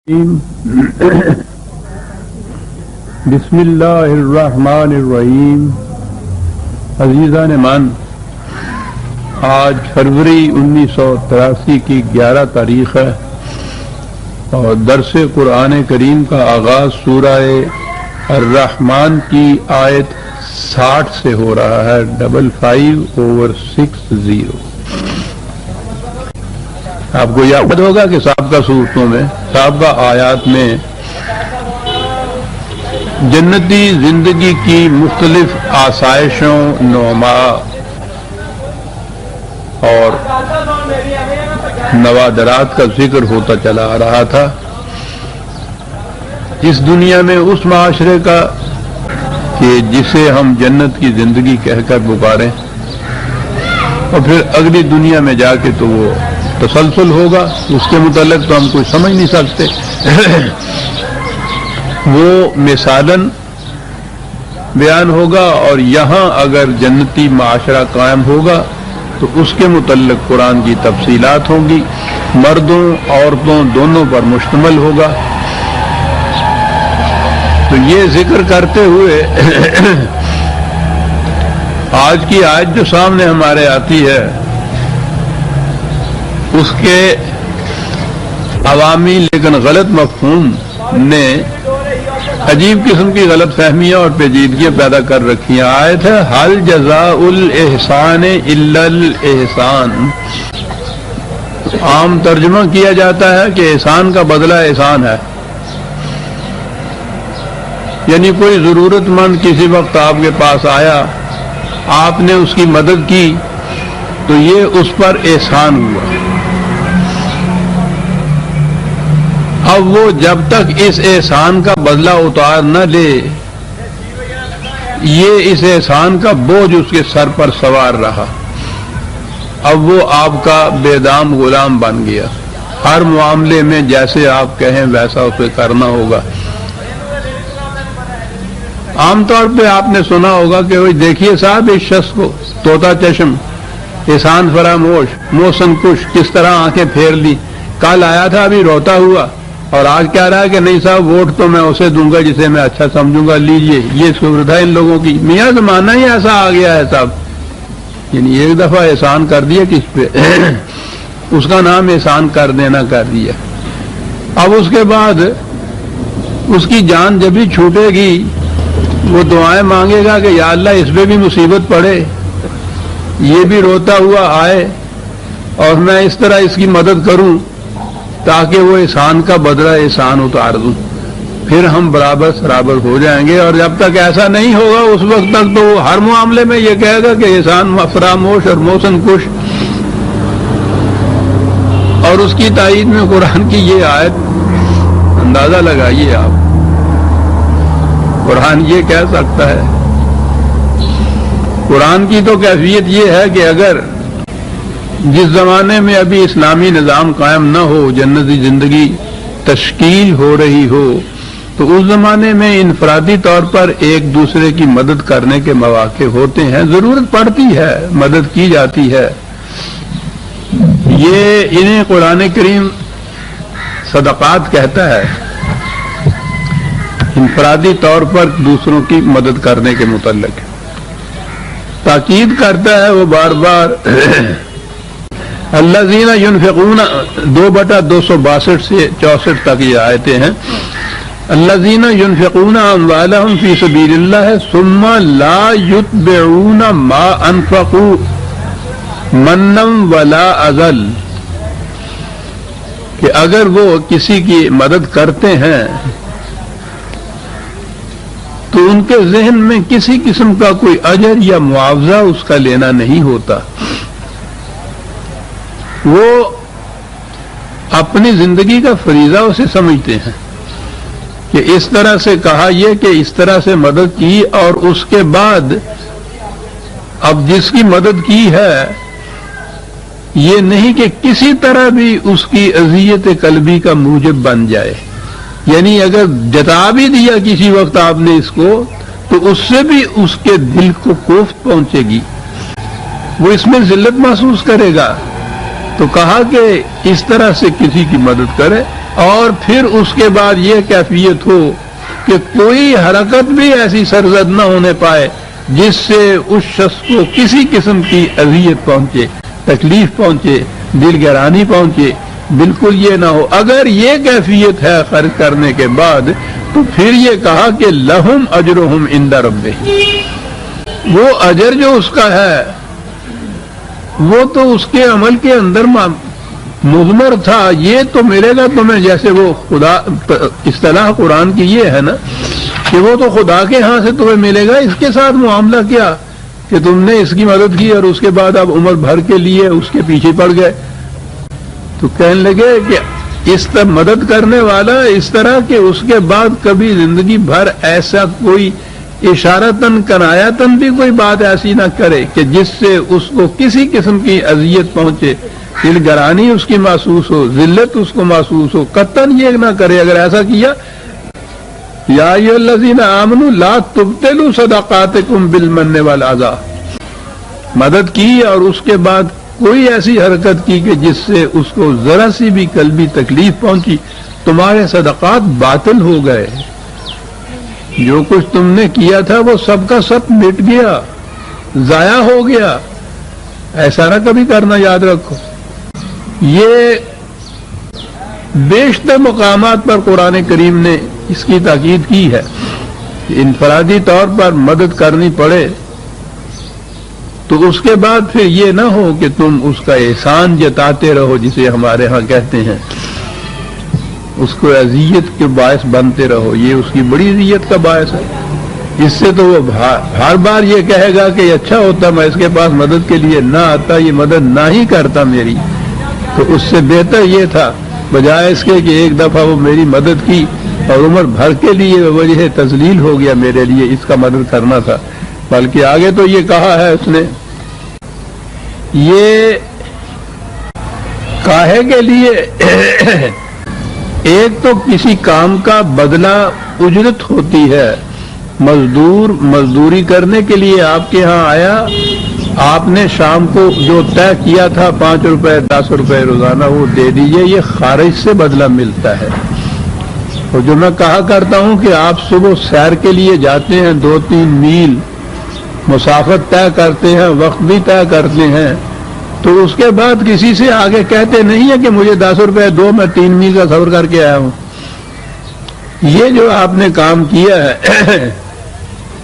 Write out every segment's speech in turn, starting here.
بسم اللہ الرحمن الرحیم۔ عزیزان مان، آج فروری 1983 کی 11 تاریخ ہے اور درس قرآن کریم کا آغاز سورہ الرحمن کی آیت 60 سے ہو رہا ہے، 55/60۔ آپ کو یاد ہوگا کہ سابقہ صورتوں میں، سابقہ آیات میں جنتی زندگی کی مختلف آسائشوں، نعما اور نوادرات کا ذکر ہوتا چلا آ رہا تھا۔ اس دنیا میں اس معاشرے کا کہ جسے ہم جنت کی زندگی کہہ کر پکاریں، اور پھر اگلی دنیا میں جا کے تو وہ تسلسل ہوگا، اس کے متعلق تو ہم کچھ سمجھ نہیں سکتے۔ وہ مثالاً بیان ہوگا، اور یہاں اگر جنتی معاشرہ قائم ہوگا تو اس کے متعلق قرآن کی تفصیلات ہوں گی، مردوں عورتوں دونوں پر مشتمل ہوگا۔ تو یہ ذکر کرتے ہوئے آج کی آیت جو سامنے ہمارے آتی ہے، اس کے عوامی لیکن غلط مفہوم نے عجیب قسم کی غلط فہمیاں اور پیچیدگیاں پیدا کر رکھی ہیں۔ آیت ہے حل جزاء الاحسان الا الاحسان۔ عام ترجمہ کیا جاتا ہے کہ احسان کا بدلہ احسان ہے، یعنی کوئی ضرورت مند کسی وقت آپ کے پاس آیا، آپ نے اس کی مدد کی تو یہ اس پر احسان ہوا۔ اب وہ جب تک اس احسان کا بدلہ اتار نہ لے، یہ اس احسان کا بوجھ اس کے سر پر سوار رہا۔ اب وہ آپ کا بے دام غلام بن گیا، ہر معاملے میں جیسے آپ کہیں ویسا اسے کرنا ہوگا۔ عام طور پہ آپ نے سنا ہوگا کہ وہ دیکھیے صاحب اس شخص کو، طوطا چشم، احسان فراموش، محسن کش، کس طرح آنکھیں پھیر لی، کل آیا تھا ابھی روتا ہوا، اور آج کہہ رہا ہے کہ نہیں صاحب ووٹ تو میں اسے دوں گا جسے میں اچھا سمجھوں گا، لیجئے۔ یہ صورت ہے ان لوگوں کی۔ میاں زمانہ ہی ایسا آ گیا ہے صاحب، یعنی ایک دفعہ احسان کر دیا کس پہ اس کا نام احسان کر دینا کر دیا۔ اب اس کے بعد اس کی جان جب ہی چھوٹے گی، وہ دعائیں مانگے گا کہ یا اللہ اس پہ بھی مصیبت پڑے، یہ بھی روتا ہوا آئے، اور میں اس طرح اس کی مدد کروں تاکہ وہ احسان کا بدلہ احسان اتار دوں، پھر ہم برابر سرابر ہو جائیں گے۔ اور جب تک ایسا نہیں ہوگا اس وقت تک تو وہ ہر معاملے میں یہ کہے گا کہ احسان فراموش اور محسن کش۔ اور اس کی تائید میں قرآن کی یہ آیت، اندازہ لگائیے آپ، قرآن یہ کہہ سکتا ہے۔ قرآن کی تو کیفیت یہ ہے کہ اگر جس زمانے میں ابھی اسلامی نظام قائم نہ ہو، جنتی زندگی تشکیل ہو رہی ہو، تو اس زمانے میں انفرادی طور پر ایک دوسرے کی مدد کرنے کے مواقع ہوتے ہیں، ضرورت پڑتی ہے، مدد کی جاتی ہے۔ یہ انہیں قرآن کریم صدقات کہتا ہے، انفرادی طور پر دوسروں کی مدد کرنے کے متعلق تاکید کرتا ہے وہ بار بار۔ الذین ینفقون 2/262 سے 64 تک یہ آیتیں ہیں۔ الذین ینفقون اموالہم فی سبیل اللہ ثم لا یتبعون ما انفقوا منا ولا اذى، کہ اگر وہ کسی کی مدد کرتے ہیں تو ان کے ذہن میں کسی قسم کا کوئی اجر یا معاوضہ اس کا لینا نہیں ہوتا، وہ اپنی زندگی کا فریضہ اسے سمجھتے ہیں کہ اس طرح سے کہا یہ کہ اس طرح سے مدد کی، اور اس کے بعد اب جس کی مدد کی ہے یہ نہیں کہ کسی طرح بھی اس کی اذیت قلبی کا موجب بن جائے، یعنی اگر جتا بھی دیا کسی وقت آپ نے اس کو تو اس سے بھی اس کے دل کو کوفت پہنچے گی، وہ اس میں ذلت محسوس کرے گا، تو کہا کہ اس طرح سے کسی کی مدد کرے، اور پھر اس کے بعد یہ کیفیت ہو کہ کوئی حرکت بھی ایسی سرزد نہ ہونے پائے جس سے اس شخص کو کسی قسم کی اذیت پہنچے، تکلیف پہنچے، دل گرانی پہنچے، بالکل یہ نہ ہو۔ اگر یہ کیفیت ہے خرچ کرنے کے بعد، تو پھر یہ کہا کہ لہم اجرہم عند ربہم، وہ اجر جو اس کا ہے وہ تو اس کے عمل کے اندر مضمر تھا، یہ تو ملے گا تمہیں، جیسے وہ خدا اصطلاح قرآن کی یہ ہے نا کہ وہ تو خدا کے ہاں سے تمہیں ملے گا۔ اس کے ساتھ معاملہ کیا کہ تم نے اس کی مدد کی اور اس کے بعد اب عمر بھر کے لیے اس کے پیچھے پڑ گئے، تو کہنے لگے کہ اس طرح مدد کرنے والا اس طرح کہ اس کے بعد کبھی زندگی بھر ایسا کوئی اشارتاً کنایتاً بھی کوئی بات ایسی نہ کرے کہ جس سے اس کو کسی قسم کی اذیت پہنچے، دل گرانی اس کی محسوس ہو، ذلت اس کو محسوس ہو، قطعاً یہ نہ کرے۔ اگر ایسا کیا، یا ایھا الذین آمنوا لا تبطلوا صدقاتکم بالمن والعذا، مدد کی اور اس کے بعد کوئی ایسی حرکت کی کہ جس سے اس کو ذرا سی بھی قلبی تکلیف پہنچی، تمہارے صدقات باطل ہو گئے، جو کچھ تم نے کیا تھا وہ سب کا سب مٹ گیا، ضائع ہو گیا۔ ایسا نہ کبھی کرنا، یاد رکھو۔ یہ بیشتر مقامات پر قرآن کریم نے اس کی تاکید کی ہے کہ انفرادی طور پر مدد کرنی پڑے تو اس کے بعد پھر یہ نہ ہو کہ تم اس کا احسان جتاتے رہو، جسے ہمارے ہاں کہتے ہیں، اس کو اذیت کے باعث بنتے رہو، یہ اس کی بڑی اذیت کا باعث ہے۔ اس سے تو وہ ہر بار یہ کہے گا کہ اچھا ہوتا میں اس کے پاس مدد کے لیے نہ آتا، یہ مدد نہ ہی کرتا میری، تو اس سے بہتر یہ تھا بجائے اس کے کہ ایک دفعہ وہ میری مدد کی اور عمر بھر کے لیے وجہ تذلیل ہو گیا میرے لیے، اس کا مدد کرنا تھا۔ بلکہ آگے تو یہ کہا ہے اس نے، یہ کاہے کے لیے ایک تو کسی کام کا بدلہ اجرت ہوتی ہے، مزدور مزدوری کرنے کے لیے آپ کے ہاں آیا، آپ نے شام کو جو طے کیا تھا 5 روپے 10 روپے روزانہ وہ دے دیجئے، یہ خارج سے بدلہ ملتا ہے۔ اور جو میں کہا کرتا ہوں کہ آپ صبح سیر کے لیے جاتے ہیں 2-3 میل مسافت طے کرتے ہیں، وقت بھی طے کرتے ہیں، تو اس کے بعد کسی سے آگے کہتے نہیں ہے کہ مجھے 10 روپے دو، میں 3 میل کا سفر کر کے آیا ہوں۔ یہ جو آپ نے کام کیا ہے،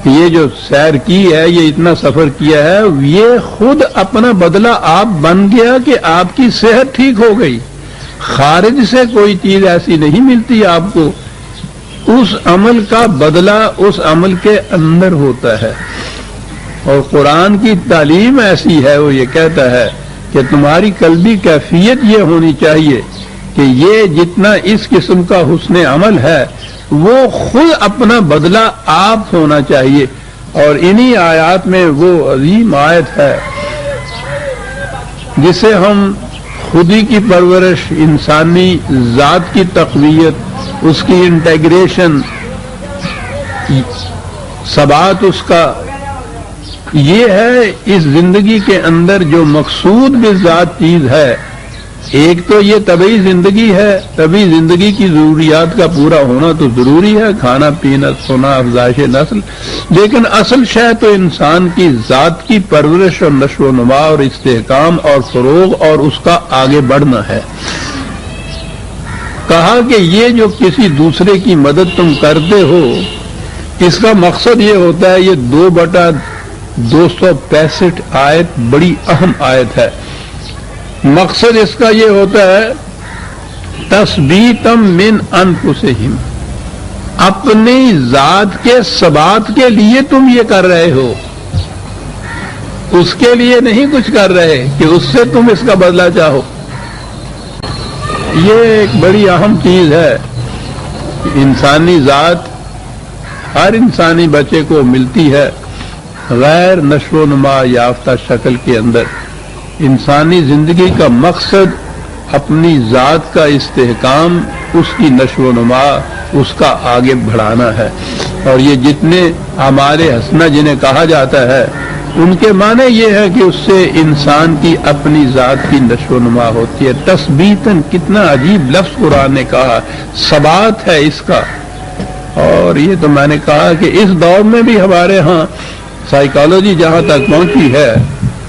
یہ جو سیر کی ہے، یہ اتنا سفر کیا ہے، یہ خود اپنا بدلہ آپ بن گیا کہ آپ کی صحت ٹھیک ہو گئی۔ خارج سے کوئی چیز ایسی نہیں ملتی آپ کو، اس عمل کا بدلہ اس عمل کے اندر ہوتا ہے۔ اور قرآن کی تعلیم ایسی ہے، وہ یہ کہتا ہے کہ تمہاری قلبی کیفیت یہ ہونی چاہیے کہ یہ جتنا اس قسم کا حسن عمل ہے وہ خود اپنا بدلہ آپ ہونا چاہیے۔ اور انہی آیات میں وہ عظیم آیت ہے جسے ہم خودی کی پرورش، انسانی ذات کی تقویت، اس کی انٹیگریشن، ثبات اس کا، یہ ہے اس زندگی کے اندر جو مقصود بالذات چیز ہے۔ ایک تو یہ طبعی زندگی ہے، طبعی زندگی کی ضروریات کا پورا ہونا تو ضروری ہے، کھانا پینا سونا افزائش نسل، لیکن اصل شے تو انسان کی ذات کی پرورش اور نشو و نما اور استحکام اور فروغ اور اس کا آگے بڑھنا ہے۔ کہا کہ یہ جو کسی دوسرے کی مدد تم کرتے ہو، اس کا مقصد یہ ہوتا ہے، یہ 2/265 آیت بڑی اہم آیت ہے۔ مقصد اس کا یہ ہوتا ہے تثبیتم من انفسہم، اپنی ذات کے ثبات کے لیے تم یہ کر رہے ہو، اس کے لیے نہیں کچھ کر رہے کہ اس سے تم اس کا بدلہ چاہو۔ یہ ایک بڑی اہم چیز ہے۔ انسانی ذات ہر انسانی بچے کو ملتی ہے غیر نشو و نما یافتہ شکل کے اندر۔ انسانی زندگی کا مقصد اپنی ذات کا استحکام، اس کی نشو و نما، اس کا آگے بڑھانا ہے۔ اور یہ جتنے ہمارے حسنہ جنہیں کہا جاتا ہے ان کے معنی یہ ہے کہ اس سے انسان کی اپنی ذات کی نشو و نما ہوتی ہے. تثبیتاً، کتنا عجیب لفظ قرآن نے کہا، ثبات ہے اس کا. اور یہ تو میں نے کہا کہ اس دور میں بھی ہمارے ہاں سائیکالوجی جہاں تک پہنچی ہے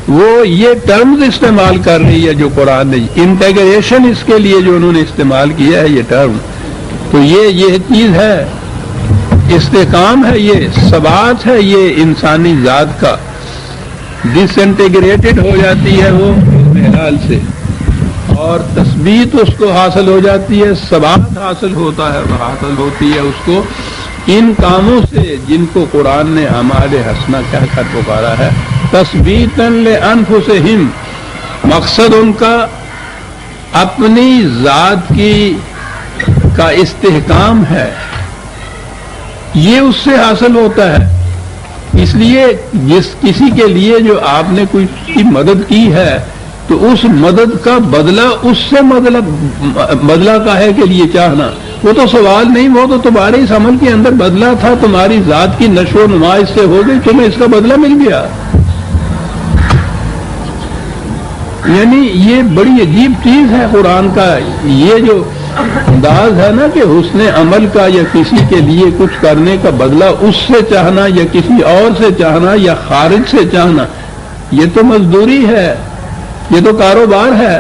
وہ یہ ٹرمز استعمال کر رہی ہے جو قرآن نے، انٹیگریشن اس کے لیے جو انہوں نے استعمال کیا ہے یہ ٹرم، تو یہ چیز ہے، استحکام ہے، یہ ثبات ہے، یہ انسانی ذات کا. ڈس انٹیگریٹڈ ہو جاتی ہے وہ انحلال سے، اور تثبیت اس کو حاصل ہو جاتی ہے، ثبات حاصل ہوتا ہے، حاصل ہوتی ہے اس کو ان کاموں سے جن کو قرآن نے ہمارے حسنہ کہہ کر پکارا ہے. تثبیتاً لانفسہم، مقصد ان کا اپنی ذات کا استحکام ہے، یہ اس سے حاصل ہوتا ہے. اس لیے کسی کے لیے جو آپ نے کوئی کی مدد کی ہے تو اس مدد کا بدلہ اس سے بدلہ کاہے کے لیے چاہنا، وہ تو سوال نہیں، وہ تو تمہارے اس عمل کے اندر بدلہ تھا، تمہاری ذات کی نشو و نما اس سے ہو گئی، تمہیں اس کا بدلہ مل گیا. یعنی یہ بڑی عجیب چیز ہے قرآن کا یہ جو انداز ہے نا کہ حسن عمل کا یا کسی کے لیے کچھ کرنے کا بدلہ اس سے چاہنا یا کسی اور سے چاہنا یا خارج سے چاہنا، یہ تو مزدوری ہے، یہ تو کاروبار ہے.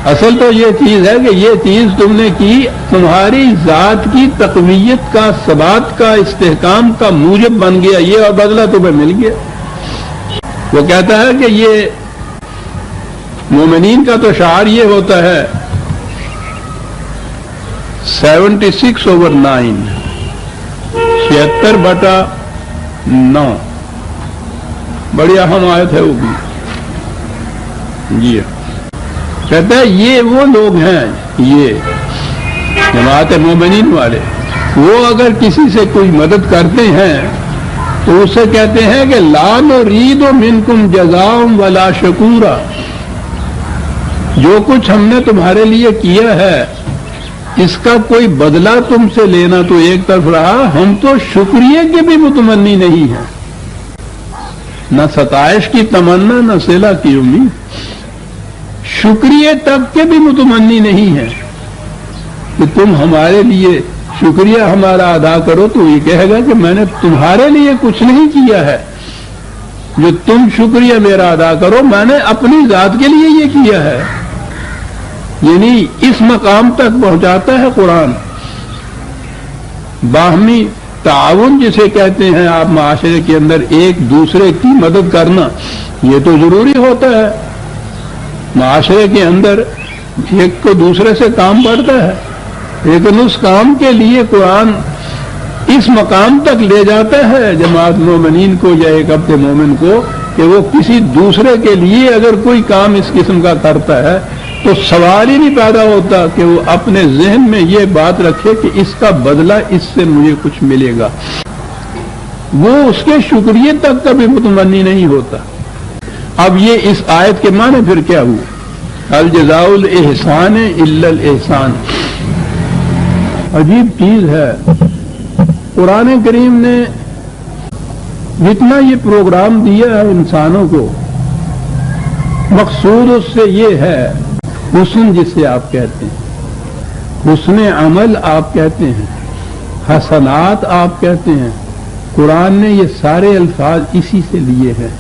اصل تو یہ چیز ہے کہ یہ چیز تم نے کی تمہاری ذات کی تقویت کا، ثبات کا، استحکام کا موجب بن گیا یہ، اور بدلہ تمہیں مل گیا. وہ کہتا ہے کہ یہ مومنین کا تو شعار یہ ہوتا ہے 76/9 76/9 بڑی اہم آیت ہے وہ بھی. جی کہتا ہے یہ وہ لوگ ہیں، یہ جماعت مومنین والے، وہ اگر کسی سے کوئی مدد کرتے ہیں تو اسے کہتے ہیں کہ لا نرید منکم جزاء ولا شکورا، جو کچھ ہم نے تمہارے لیے کیا ہے اس کا کوئی بدلہ تم سے لینا تو ایک طرف رہا، ہم تو شکریہ کے بھی متمنی نہیں ہیں، نہ ستائش کی تمنا نہ صلہ کی امید، شکریہ تک کے بھی متمنی نہیں ہے کہ تم ہمارے لیے شکریہ ہمارا ادا کرو. تو یہ کہے گا کہ میں نے تمہارے لیے کچھ نہیں کیا ہے جو تم شکریہ میرا ادا کرو، میں نے اپنی ذات کے لیے یہ کیا ہے. یعنی اس مقام تک پہنچاتا ہے قرآن. باہمی تعاون جسے کہتے ہیں آپ، معاشرے کے اندر ایک دوسرے کی مدد کرنا، یہ تو ضروری ہوتا ہے. معاشرے کے اندر ایک کو دوسرے سے کام پڑتا ہے، لیکن اس کام کے لیے قرآن اس مقام تک لے جاتا ہے جماعت مومنین کو یا ایک عبد مومن کو کہ وہ کسی دوسرے کے لیے اگر کوئی کام اس قسم کا کرتا ہے تو سوال ہی نہیں پیدا ہوتا کہ وہ اپنے ذہن میں یہ بات رکھے کہ اس کا بدلہ اس سے مجھے کچھ ملے گا. وہ اس کے شکریہ تک کبھی متمنی نہیں ہوتا. اب یہ اس آیت کے معنی پھر کیا ہوا؟ الجزاء الاحسان الا الاحسان. عجیب چیز ہے، قرآن کریم نے جتنا یہ پروگرام دیا ہے انسانوں کو، مقصود اس سے یہ ہے حسن جسے آپ کہتے ہیں، حسن عمل آپ کہتے ہیں، حسنات آپ کہتے ہیں. قرآن نے یہ سارے الفاظ اسی سے لیے ہیں.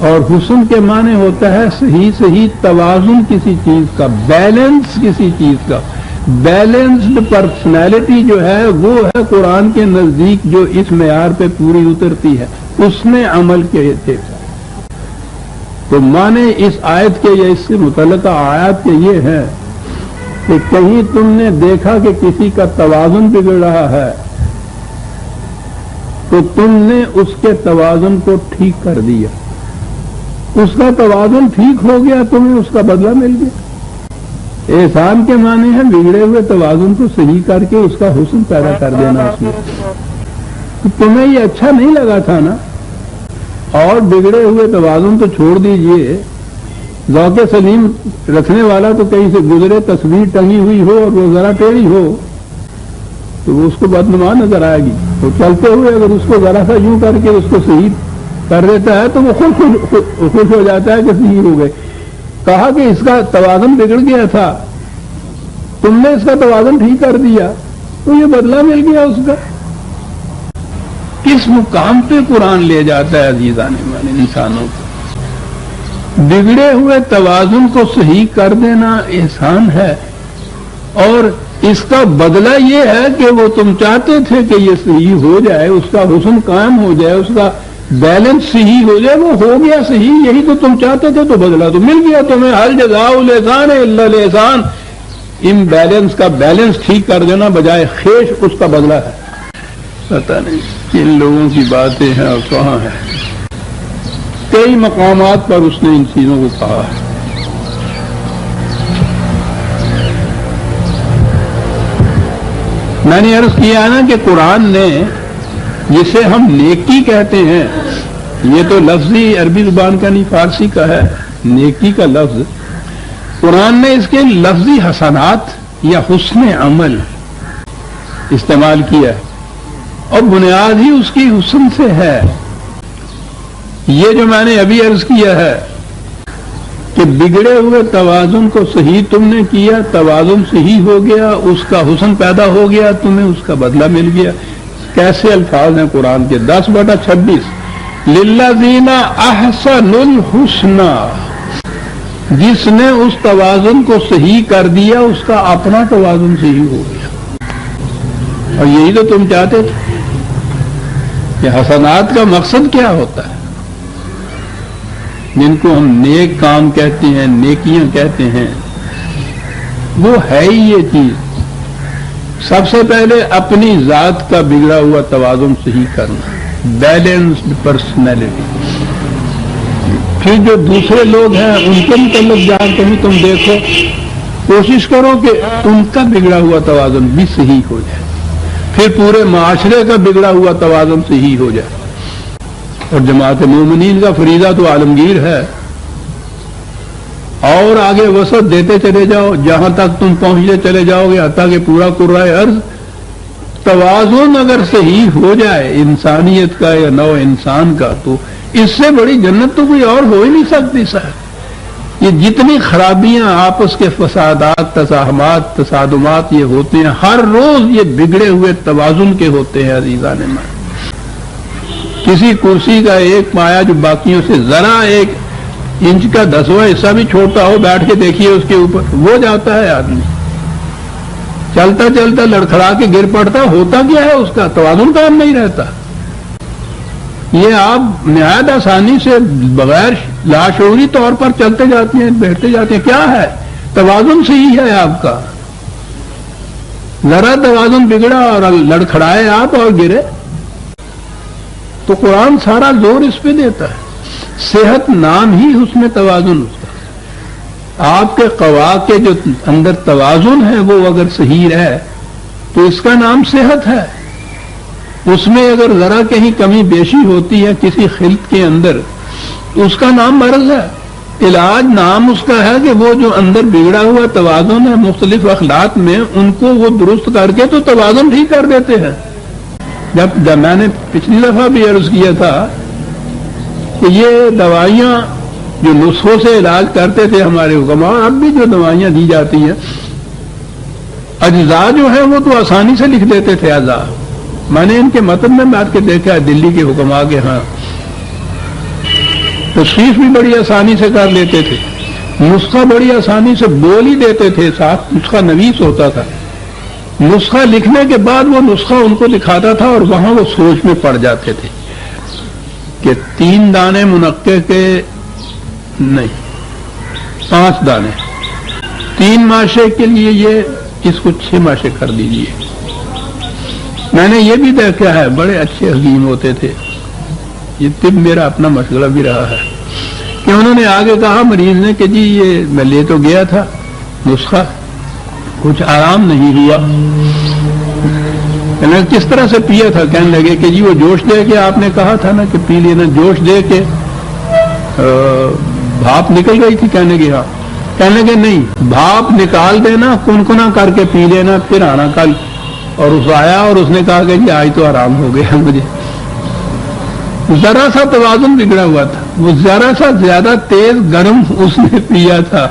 اور حسن کے معنی ہوتا ہے صحیح توازن کسی چیز کا، بیلنس کسی چیز کا. بیلنسڈ پرسنالٹی جو ہے وہ ہے قرآن کے نزدیک جو اس معیار پہ پوری اترتی ہے اس نے عمل کے تھے. تو معنی اس آیت کے یا اس سے متعلقہ آیات کے یہ ہے کہ کہیں تم نے دیکھا کہ کسی کا توازن بگڑ رہا ہے تو تم نے اس کے توازن کو ٹھیک کر دیا، اس کا توازن ٹھیک ہو گیا، تمہیں اس کا بدلہ مل گیا. احسان کے معنی ہے بگڑے ہوئے توازن کو صحیح کر کے اس کا حسن پیدا کر دینا اس میں. تو تمہیں یہ اچھا نہیں لگا تھا نا، اور بگڑے ہوئے توازن تو چھوڑ دیجئے، ذوق سلیم رکھنے والا تو کہیں سے گزرے، تصویر ٹنگی ہوئی ہو اور وہ ذرا ٹیڑھی ہو تو وہ اس کو بدنما نظر آئے گی. وہ چلتے ہوئے اگر اس کو ذرا سا یوں کر کے اس کو صحیح کر دیتا ہے تو وہ خوش ہو جاتا ہے کہ صحیح ہو گئے. کہا کہ اس کا توازن بگڑ گیا تھا، تم نے اس کا توازن ٹھیک کر دیا تو یہ بدلہ مل گیا اس کا. کس مقام پہ قرآن لے جاتا ہے عزیزان والے انسانوں کو. بگڑے ہوئے توازن کو صحیح کر دینا احسان ہے، اور اس کا بدلہ یہ ہے کہ وہ تم چاہتے تھے کہ یہ صحیح ہو جائے، اس کا حسن قائم ہو جائے، اس کا بیلنس صحیح ہو جائے، وہ ہو گیا صحیح. یہی تو تم چاہتے تھے تو بدلہ تو مل گیا تمہیں. حل جزاء الاحسان الا الاحسان. ان بیلنس کا بیلنس ٹھیک کر دینا بجائے خیش اس کا بدلہ ہے. پتہ نہیں کن لوگوں کی باتیں ہیں اور کہاں ہیں. کئی مقامات پر اس نے ان چیزوں کو کہا ہے. میں نے عرض کیا نا کہ قرآن نے جسے ہم نیکی کہتے ہیں، یہ تو لفظی عربی زبان کا نہیں فارسی کا ہے، نیکی کا لفظ قرآن نے اس کے لفظی حسنات یا حسن عمل استعمال کیا ہے، اور بنیاد ہی اس کی حسن سے ہے. یہ جو میں نے ابھی عرض کیا ہے کہ بگڑے ہوئے توازن کو صحیح تم نے کیا، توازن صحیح ہو گیا، اس کا حسن پیدا ہو گیا، تمہیں اس کا بدلہ مل گیا. کیسے الفاظ ہیں قرآن کے؟ 10/26 للذین احسنوا الحسنی. جس نے اس توازن کو صحیح کر دیا اس کا اپنا توازن صحیح ہو گیا. اور یہی تو تم چاہتے تھے. کہ حسنات کا مقصد کیا ہوتا ہے؟ جن کو ہم نیک کام کہتے ہیں، نیکیاں کہتے ہیں، وہ ہے ہی یہ چیز. سب سے پہلے اپنی ذات کا بگڑا ہوا توازن صحیح کرنا، بیلنسڈ پرسنالٹی. پھر جو دوسرے لوگ ہیں ان کے متعلق جہاں کہیں تم دیکھو، کوشش کرو کہ ان کا بگڑا ہوا توازن بھی صحیح ہو جائے. پھر پورے معاشرے کا بگڑا ہوا توازن صحیح ہو جائے. اور جماعت مومنین کا فریضہ تو عالمگیر ہے. اور آگے وسعت دیتے چلے جاؤ جہاں تک تم پہنچتے چلے جاؤ گے، حتیٰ کہ پورا قرۂ ارض توازن اگر صحیح ہو جائے انسانیت کا یا نو انسان کا، تو اس سے بڑی جنت تو کوئی اور ہو ہی نہیں سکتی. صاحب یہ جتنی خرابیاں، آپس کے فسادات، تزاحمات، تصادمات یہ ہوتے ہیں، ہر روز یہ بگڑے ہوئے توازن کے ہوتے ہیں. عزیزان من، کسی کرسی کا ایک پایا جو باقیوں سے ذرا 1 انچ کا 10واں حصہ بھی چھوٹا ہو، بیٹھ کے دیکھیے اس کے اوپر، وہ جاتا ہے آدمی. چلتا چلتا لڑکھڑا کے گر پڑتا. ہوتا کیا ہے؟ اس کا توازن کام نہیں رہتا. یہ آپ نہایت آسانی سے بغیر لاشعوری طور پر چلتے جاتے ہیں، بیٹھتے جاتے ہیں. کیا ہے؟ توازن صحیح ہے آپ کا. ذرا توازن بگڑا اور لڑکھڑائے آپ اور گرے تو قرآن سارا زور اس پہ دیتا ہے. صحت نام ہی حسن توازن اس کا. آپ کے قوا کے جو اندر توازن ہے وہ اگر صحیح رہے تو اس کا نام صحت ہے. اس میں اگر ذرا کہیں کمی بیشی ہوتی ہے کسی خلط کے اندر تو اس کا نام مرض ہے. علاج نام اس کا ہے کہ وہ جو اندر بگڑا ہوا توازن ہے مختلف اخلاق میں، ان کو وہ درست کر کے تو توازن ٹھیک کر دیتے ہیں. جب میں نے پچھلی دفعہ بھی عرض کیا تھا کہ یہ دوائیاں جو نسخوں سے علاج کرتے تھے ہمارے حکماء، اب بھی جو دوائیاں دی جاتی ہیں، اجزاء جو ہیں وہ تو آسانی سے لکھ دیتے تھے. اعضاء میں نے ان کے متن میں بیٹھ کے دیکھا ہے دلی کے حکماء کے ہاں، تشخیص بھی بڑی آسانی سے کر لیتے تھے، نسخہ بڑی آسانی سے بول ہی دیتے تھے. ساتھ نسخہ نویس ہوتا تھا. نسخہ لکھنے کے بعد وہ نسخہ ان کو دکھاتا تھا اور وہاں وہ سوچ میں پڑ جاتے تھے کہ 3 دانے منقے کے نہیں، 5 دانے، 3 ماشے کے لیے یہ اس کو 6 ماشے کر دیجیے. میں نے یہ بھی دیکھا ہے، بڑے اچھے حکیم ہوتے تھے. یہ طب میرا اپنا مشغلہ بھی رہا ہے کہ انہوں نے آگے کہا مریض نے کہ جی یہ میں لے تو گیا تھا نسخہ، کچھ آرام نہیں ہوا. میں نے کس طرح سے پیا تھا؟ کہنے لگے کہ جی وہ جوش دے کے آپ نے کہا تھا نا کہ پی لینا، جوش دے کے بھاپ نکل گئی تھی. کہنے کے ہاں. کہنے لگے نہیں، بھاپ نکال دینا، کنکنا کر کے پی لینا، پھر آنا کل اور اس آیا اور اس نے کہا کہ جی آج تو آرام ہو گیا مجھے. ذرا سا توازن بگڑا ہوا تھا، وہ ذرا سا زیادہ تیز گرم اس نے پیا تھا.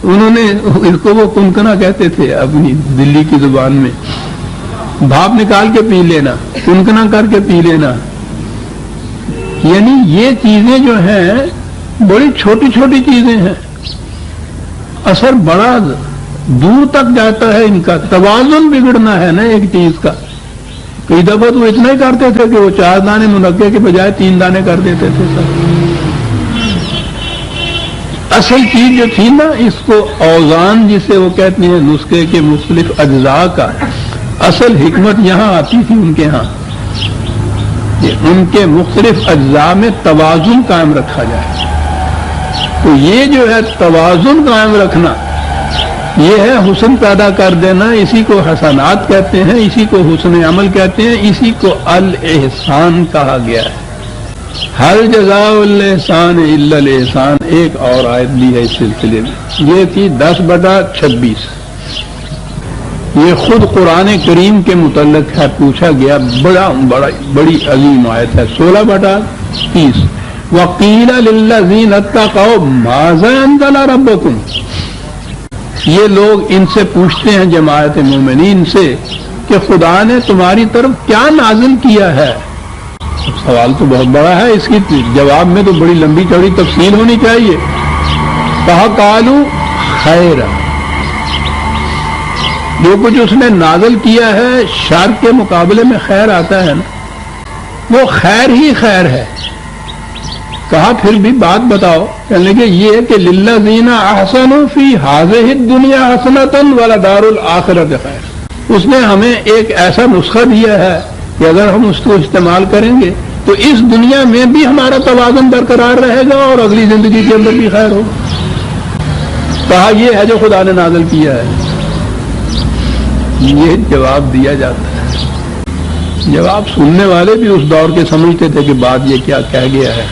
انہوں نے اس کو وہ کنکنا کہتے تھے اپنی دلی کی زبان میں. بھاپ نکال کے پی لینا، کنکنا کر کے پی لینا. یعنی یہ چیزیں جو ہیں بڑی چھوٹی چھوٹی چیزیں ہیں، اثر بڑا دور تک جاتا ہے. ان کا توازن بگڑنا ہے نا ایک چیز کا. کئی دفعہ تو اتنا ہی کرتے تھے کہ وہ 4 دانے منقے کے بجائے 3 دانے کر دیتے تھے سر. اصل چیز جو تھی نا، اس کو اوزان جسے وہ کہتے ہیں نسخے کے مختلف اجزاء کا، اصل حکمت یہاں آتی تھی ان کے ہاں کہ ان کے مختلف اجزاء میں توازن قائم رکھا جائے. تو یہ جو ہے توازن قائم رکھنا، یہ ہے حسن پیدا کر دینا. اسی کو حسنات کہتے ہیں، اسی کو حسن عمل کہتے ہیں، اسی کو الاحسان کہا گیا ہے. ہر جزاء الاحسان الا الاحسان. ایک اور آیت لی ہے اس سلسلے میں، یہ تھی 10/26. یہ خود قرآن کریم کے متعلق ہے، پوچھا گیا. بڑی عظیم آیت ہے. 16/30. وَقِيلَ لِلَّذِينَ اتَّقَوْا مَاذَا أَنزَلَ رَبُّكُمْ. یہ لوگ ان سے پوچھتے ہیں جماعت مومنین سے کہ خدا نے تمہاری طرف کیا نازل کیا ہے. سوال تو بہت بڑا ہے، اس کی جواب میں تو بڑی لمبی چوڑی تفصیل ہونی چاہیے. کہا قالوا خیر. جو کچھ اس نے نازل کیا ہے شر کے مقابلے میں خیر آتا ہے نا، وہ خیر ہی خیر ہے. کہا پھر بھی بات بتاؤ. کہنے لگے یہ کہ للذین احسنوا فی ہذہ الدنیا حسنۃ ولدار الآخرۃ خیر. اس نے ہمیں ایک ایسا نسخہ دیا ہے کہ اگر ہم اس کو استعمال کریں گے تو اس دنیا میں بھی ہمارا توازن برقرار رہے گا اور اگلی زندگی کے اندر بھی خیر ہوگا. کہا یہ ہے جو خدا نے نازل کیا ہے. یہ جواب دیا جاتا ہے. جواب سننے والے بھی اس دور کے سمجھتے تھے کہ بات یہ کیا کہہ گیا ہے.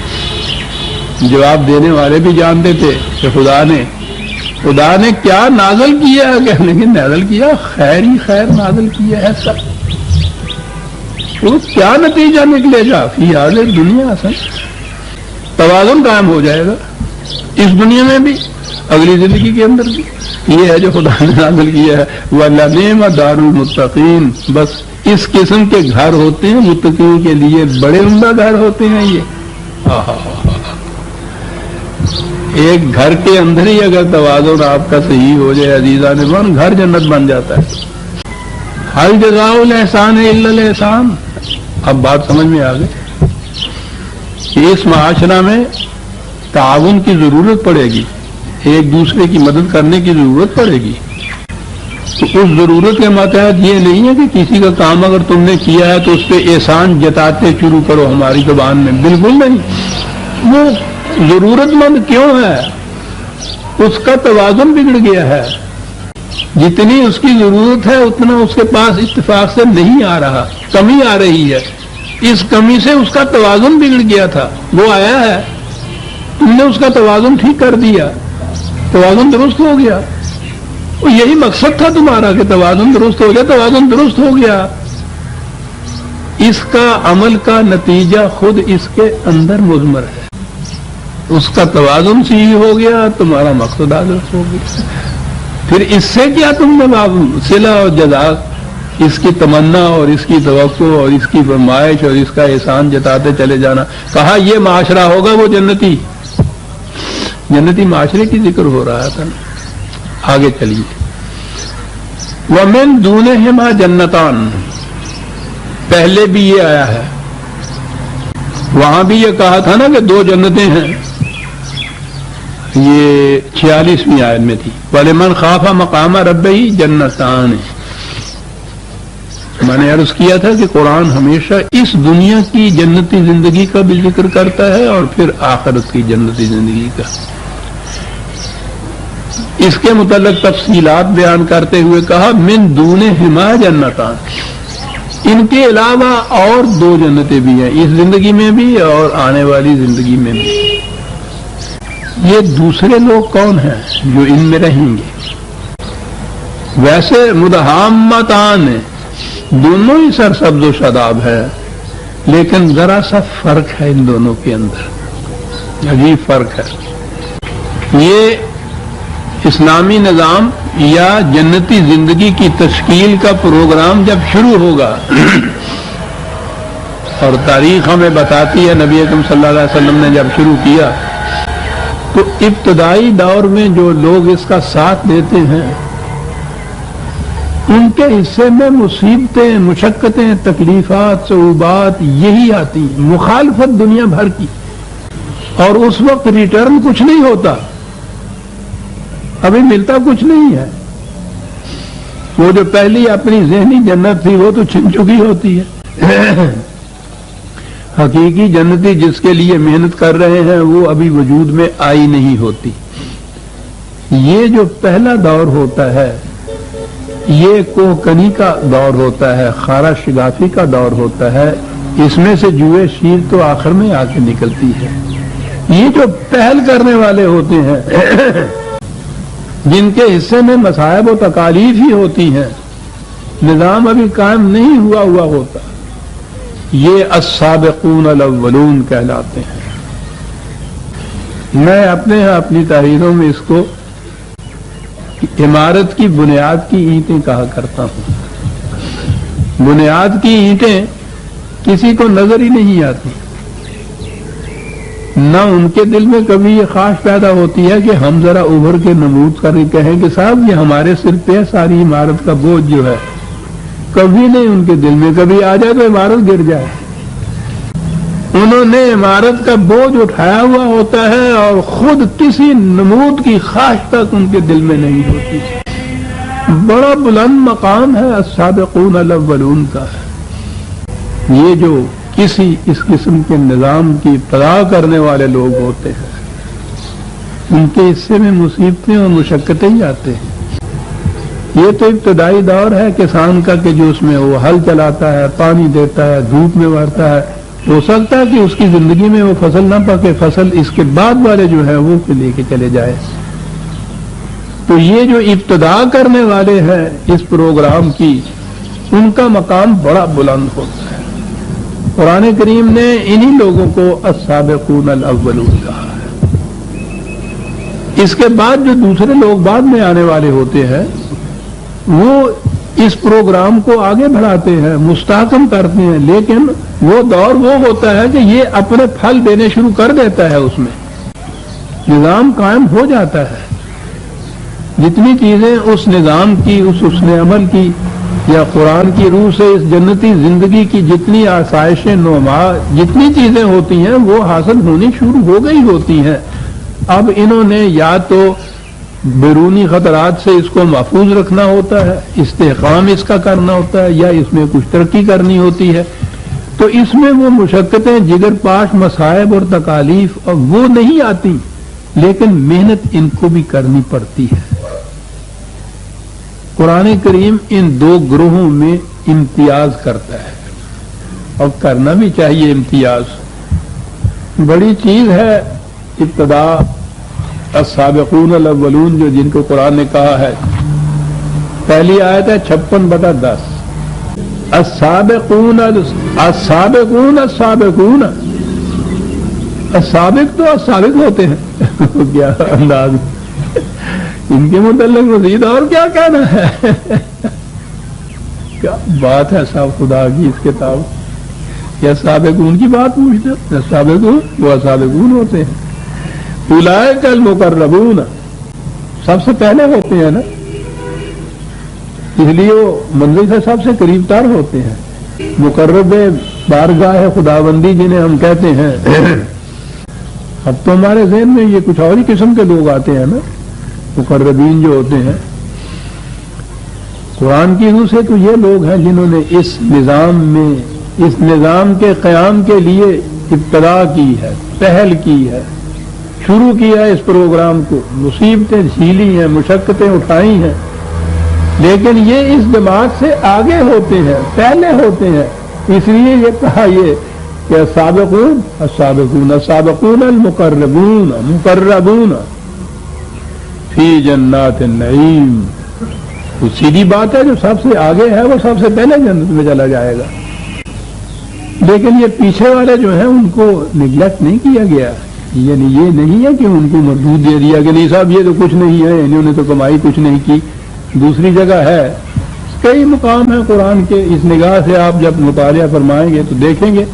جواب دینے والے بھی جانتے تھے کہ خدا نے کیا نازل کیا ہے. کہنے کے نازل کیا خیر ہی خیر نازل کیا ہے سب. تو کیا نتیجہ نکلے گا؟ فی ہذہ دنیا سے توازن قائم ہو جائے گا اس دنیا میں بھی اگلی زندگی کے اندر بھی. یہ ہے جو خدا نے نازل کیا ہے. وَلَنِعْمَ دَارُ الْمُتَّقِينَ. بس اس قسم کے گھر ہوتے ہیں متقین کے لیے، بڑے عمدہ گھر ہوتے ہیں یہ. ایک گھر کے اندر ہی اگر توازن آپ کا صحیح ہو جائے عزیزان من، گھر جنت بن جاتا ہے. ہل جزاء الاحسان الا الاحسان. اب بات سمجھ میں آ گئی کہ اس معاشرہ میں تعاون کی ضرورت پڑے گی، ایک دوسرے کی مدد کرنے کی ضرورت پڑے گی. تو اس ضرورت کے ماتحت یہ نہیں ہے کہ کسی کا کام اگر تم نے کیا ہے تو اس پہ احسان جتاتے شروع کرو ہماری زبان میں. بالکل نہیں. وہ ضرورت مند کیوں ہے؟ اس کا توازن بگڑ گیا ہے. جتنی اس کی ضرورت ہے اتنا اس کے پاس اتفاق سے نہیں آ رہا، کمی آ رہی ہے. اس کمی سے اس کا توازن بگڑ گیا تھا، وہ آیا ہے، تم نے اس کا توازن ٹھیک کر دیا، توازن درست ہو گیا. اور یہی مقصد تھا تمہارا کہ توازن درست ہو گیا. توازن درست ہو گیا. اس کا عمل کا نتیجہ خود اس کے اندر مضمر ہے. اس کا توازن صحیح ہو گیا، تمہارا مقصد درست ہو گیا. پھر اس سے کیا تم نے صلہ اور جزا، اس کی تمنا اور اس کی توقع اور اس کی فرمائش اور اس کا احسان جتاتے چلے جانا. کہا یہ معاشرہ ہوگا وہ جنتی معاشرے کی ذکر ہو رہا تھا. آگے چلیے. وَمِن دُونِهِمَا جَنَّتَانِ. پہلے بھی یہ آیا ہے، وہاں بھی یہ کہا تھا نا کہ 2 جنتیں ہیں. یہ 46ویں آیت میں تھی. وَلِمَنْ خَافَ مَقَامَ رَبِّهِ جَنَّتَانِ. میں نے عرض کیا تھا کہ قرآن ہمیشہ اس دنیا کی جنتی زندگی کا بھی ذکر کرتا ہے اور پھر آخرت کی جنتی زندگی کا. اس کے متعلق تفصیلات بیان کرتے ہوئے کہا من دونہما جنتان. ان کے علاوہ اور 2 جنتیں بھی ہیں، اس زندگی میں بھی اور آنے والی زندگی میں بھی. یہ دوسرے لوگ کون ہیں جو ان میں رہیں گے؟ ویسے مدہامتان دونوں ہی سرسبز و شاداب ہے، لیکن ذرا سا فرق ہے ان دونوں کے اندر، عجیب فرق ہے۔ یہ اسلامی نظام یا جنتی زندگی کی تشکیل کا پروگرام جب شروع ہوگا، اور تاریخ ہمیں بتاتی ہے نبی اکرم صلی اللہ علیہ وسلم نے جب شروع کیا تو ابتدائی دور میں جو لوگ اس کا ساتھ دیتے ہیں ان کے حصے میں مصیبتیں، مشقتیں، تکلیفات، صعوبات یہی آتی ہیں، مخالفت دنیا بھر کی، اور اس وقت ریٹرن کچھ نہیں ہوتا، ابھی ملتا کچھ نہیں ہے۔ وہ جو پہلی اپنی ذہنی جنت تھی وہ تو چھن چکی ہوتی ہے، حقیقی جنتی جس کے لیے محنت کر رہے ہیں وہ ابھی وجود میں آئی نہیں ہوتی۔ یہ جو پہلا دور ہوتا ہے یہ کوکنی کا دور ہوتا ہے، خارا شگافی کا دور ہوتا ہے، اس میں سے جوئے شیر تو آخر میں آ کے نکلتی ہے۔ یہ جو پہل کرنے والے ہوتے ہیں جن کے حصے میں مصائب و تکالیف ہی ہوتی ہیں، نظام ابھی قائم نہیں ہوا ہوتا، یہ السابقون الاولون کہلاتے ہیں۔ میں اپنی تحریروں میں اس کو عمارت کی بنیاد کی اینٹیں کہا کرتا ہوں۔ بنیاد کی اینٹیں کسی کو نظر ہی نہیں آتی، نہ ان کے دل میں کبھی یہ خواہش پیدا ہوتی ہے کہ ہم ذرا ابھر کے نمود کر کہیں کہ صاحب یہ ہمارے سر پہ ساری عمارت کا بوجھ جو ہے، کبھی نہیں ان کے دل میں، کبھی آ جائے تو عمارت گر جائے۔ انہوں نے عمارت کا بوجھ اٹھایا ہوا ہوتا ہے اور خود کسی نمود کی خواہش تک ان کے دل میں نہیں ہوتی۔ بڑا بلند مقام ہے السابقون الاولون کا۔ یہ جو کسی اس قسم کے نظام کی ابتدا کرنے والے لوگ ہوتے ہیں ان کے حصے میں مصیبتیں اور مشقتیں ہی آتے ہیں۔ یہ تو ابتدائی دور ہے کسان کا کہ جو اس میں وہ ہل چلاتا ہے، پانی دیتا ہے، دھوپ میں بھرتا ہے، ہو سکتا ہے کہ اس کی زندگی میں وہ فصل نہ پکے، فصل اس کے بعد والے جو ہے وہ لے کے چلے جائے۔ تو یہ جو ابتدا کرنے والے ہیں اس پروگرام کی، ان کا مقام بڑا بلند ہوتا ہے۔ قرآن کریم نے انہی لوگوں کو السابقون الاولون کہا ہے۔ اس کے بعد جو دوسرے لوگ بعد میں آنے والے ہوتے ہیں وہ اس پروگرام کو آگے بڑھاتے ہیں، مستحکم کرتے ہیں، لیکن وہ دور وہ ہوتا ہے کہ یہ اپنے پھل دینے شروع کر دیتا ہے، اس میں نظام قائم ہو جاتا ہے۔ جتنی چیزیں اس نظام کی، اس حسن عمل کی یا قرآن کی روح سے اس جنتی زندگی کی جتنی آسائشیں، نعما، جتنی چیزیں ہوتی ہیں وہ حاصل ہونی شروع ہو گئی ہوتی ہیں۔ اب انہوں نے یا تو بیرونی خطرات سے اس کو محفوظ رکھنا ہوتا ہے، استحکام اس کا کرنا ہوتا ہے، یا اس میں کچھ ترقی کرنی ہوتی ہے، تو اس میں وہ مشقتیں، جگر پاش مصائب اور تکالیف اور وہ نہیں آتی، لیکن محنت ان کو بھی کرنی پڑتی ہے۔ قرآن کریم ان دو گروہوں میں امتیاز کرتا ہے، اور کرنا بھی چاہیے امتیاز۔ بڑی چیز ہے ابتدا السابقون الاولون جو جن کو قرآن نے کہا ہے، پہلی آیت ہے 56/10 السابقون السابقون السابقون۔ السابق تو السابق ہوتے ہیں کیا انداز، ان کے متعلق مزید اور کیا کہنا ہے؟ کیا بات ہے صاحب خدا کی اس کتاب، یا سابقون کی بات پوچھتے، سابقون وہ سابقون ہوتے ہیں۔ اولئک المقربون سب سے پہلے ہوتے ہیں نا، اس لیے وہ منزل سے سب سے قریب تر ہوتے ہیں۔ مقرب بارگاہ خداوندی جنہیں ہم کہتے ہیں، اب تو ہمارے ذہن میں یہ کچھ اور ہی قسم کے لوگ آتے ہیں نا، مقربین جو ہوتے ہیں۔ قرآن کی روح سے تو یہ لوگ ہیں جنہوں نے اس نظام میں، اس نظام کے قیام کے لیے ابتدا کی ہے، پہل کی ہے، شروع کیا ہے اس پروگرام کو، مصیبتیں جھیلی ہیں، مشقتیں اٹھائی ہیں، لیکن یہ اس جماعت سے آگے ہوتے ہیں، پہلے ہوتے ہیں۔ اس لیے یہ کہا یہ کہ السابقون السابقون السابقون المقربون مقربون فی جنات النعیم تو سیدھی بات ہے جو سب سے آگے ہے وہ سب سے پہلے جنت میں چلا جائے گا. لیکن یہ پیچھے والے جو ہیں ان کو نگلیکٹ نہیں کیا گیا. یعنی یہ نہیں ہے کہ ان کو مردود دے دیا کہ نہیں صاحب یہ تو کچھ نہیں ہے، انہوں نے تو کمائی کچھ نہیں کی. دوسری جگہ ہے، کئی مقام ہیں قرآن کے، اس نگاہ سے آپ جب مطالعہ فرمائیں گے تو دیکھیں گے.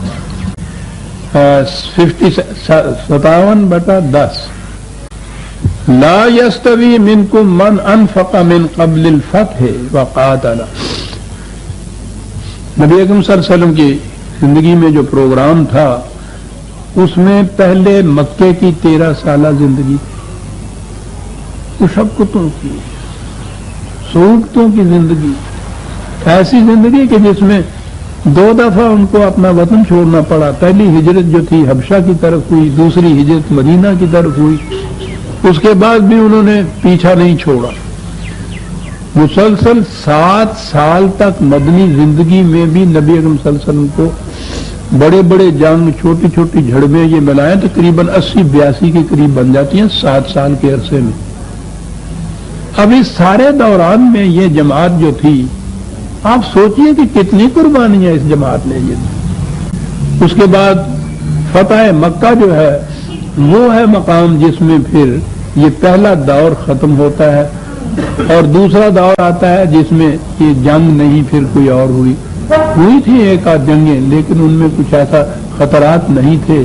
57/10 لا يستوي منكم من انفق من قبل الفتح وقاتل. نبی اکرم صلی اللہ علیہ وسلم کی زندگی میں جو پروگرام تھا اس میں پہلے مکے کی 13 سالہ زندگی، مشقتوں کی، سہولتوں کی زندگی، ایسی زندگی کہ جس میں 2 دفعہ ان کو اپنا وطن چھوڑنا پڑا. پہلی ہجرت جو تھی حبشہ کی طرف ہوئی، دوسری ہجرت مدینہ کی طرف ہوئی. اس کے بعد بھی انہوں نے پیچھا نہیں چھوڑا. مسلسل 7 سال تک مدنی زندگی میں بھی نبی اکرم صلی اللہ علیہ وسلم کو بڑے بڑے جنگ، چھوٹی چھوٹی جھڑپیں یہ ملائیں تقریباً 80-82 کے قریب بن جاتی ہیں 7 سال کے عرصے میں. اب اس سارے دوران میں یہ جماعت جو تھی، آپ سوچئے کہ کتنی قربانیاں اس جماعت نے یہ دی. اس کے بعد فتح مکہ جو ہے وہ ہے مقام جس میں پھر یہ پہلا دور ختم ہوتا ہے اور دوسرا دور آتا ہے جس میں یہ جنگ نہیں پھر کوئی اور ہوئی تھی 1-8 جنگیں، لیکن ان میں کچھ ایسا خطرات نہیں تھے.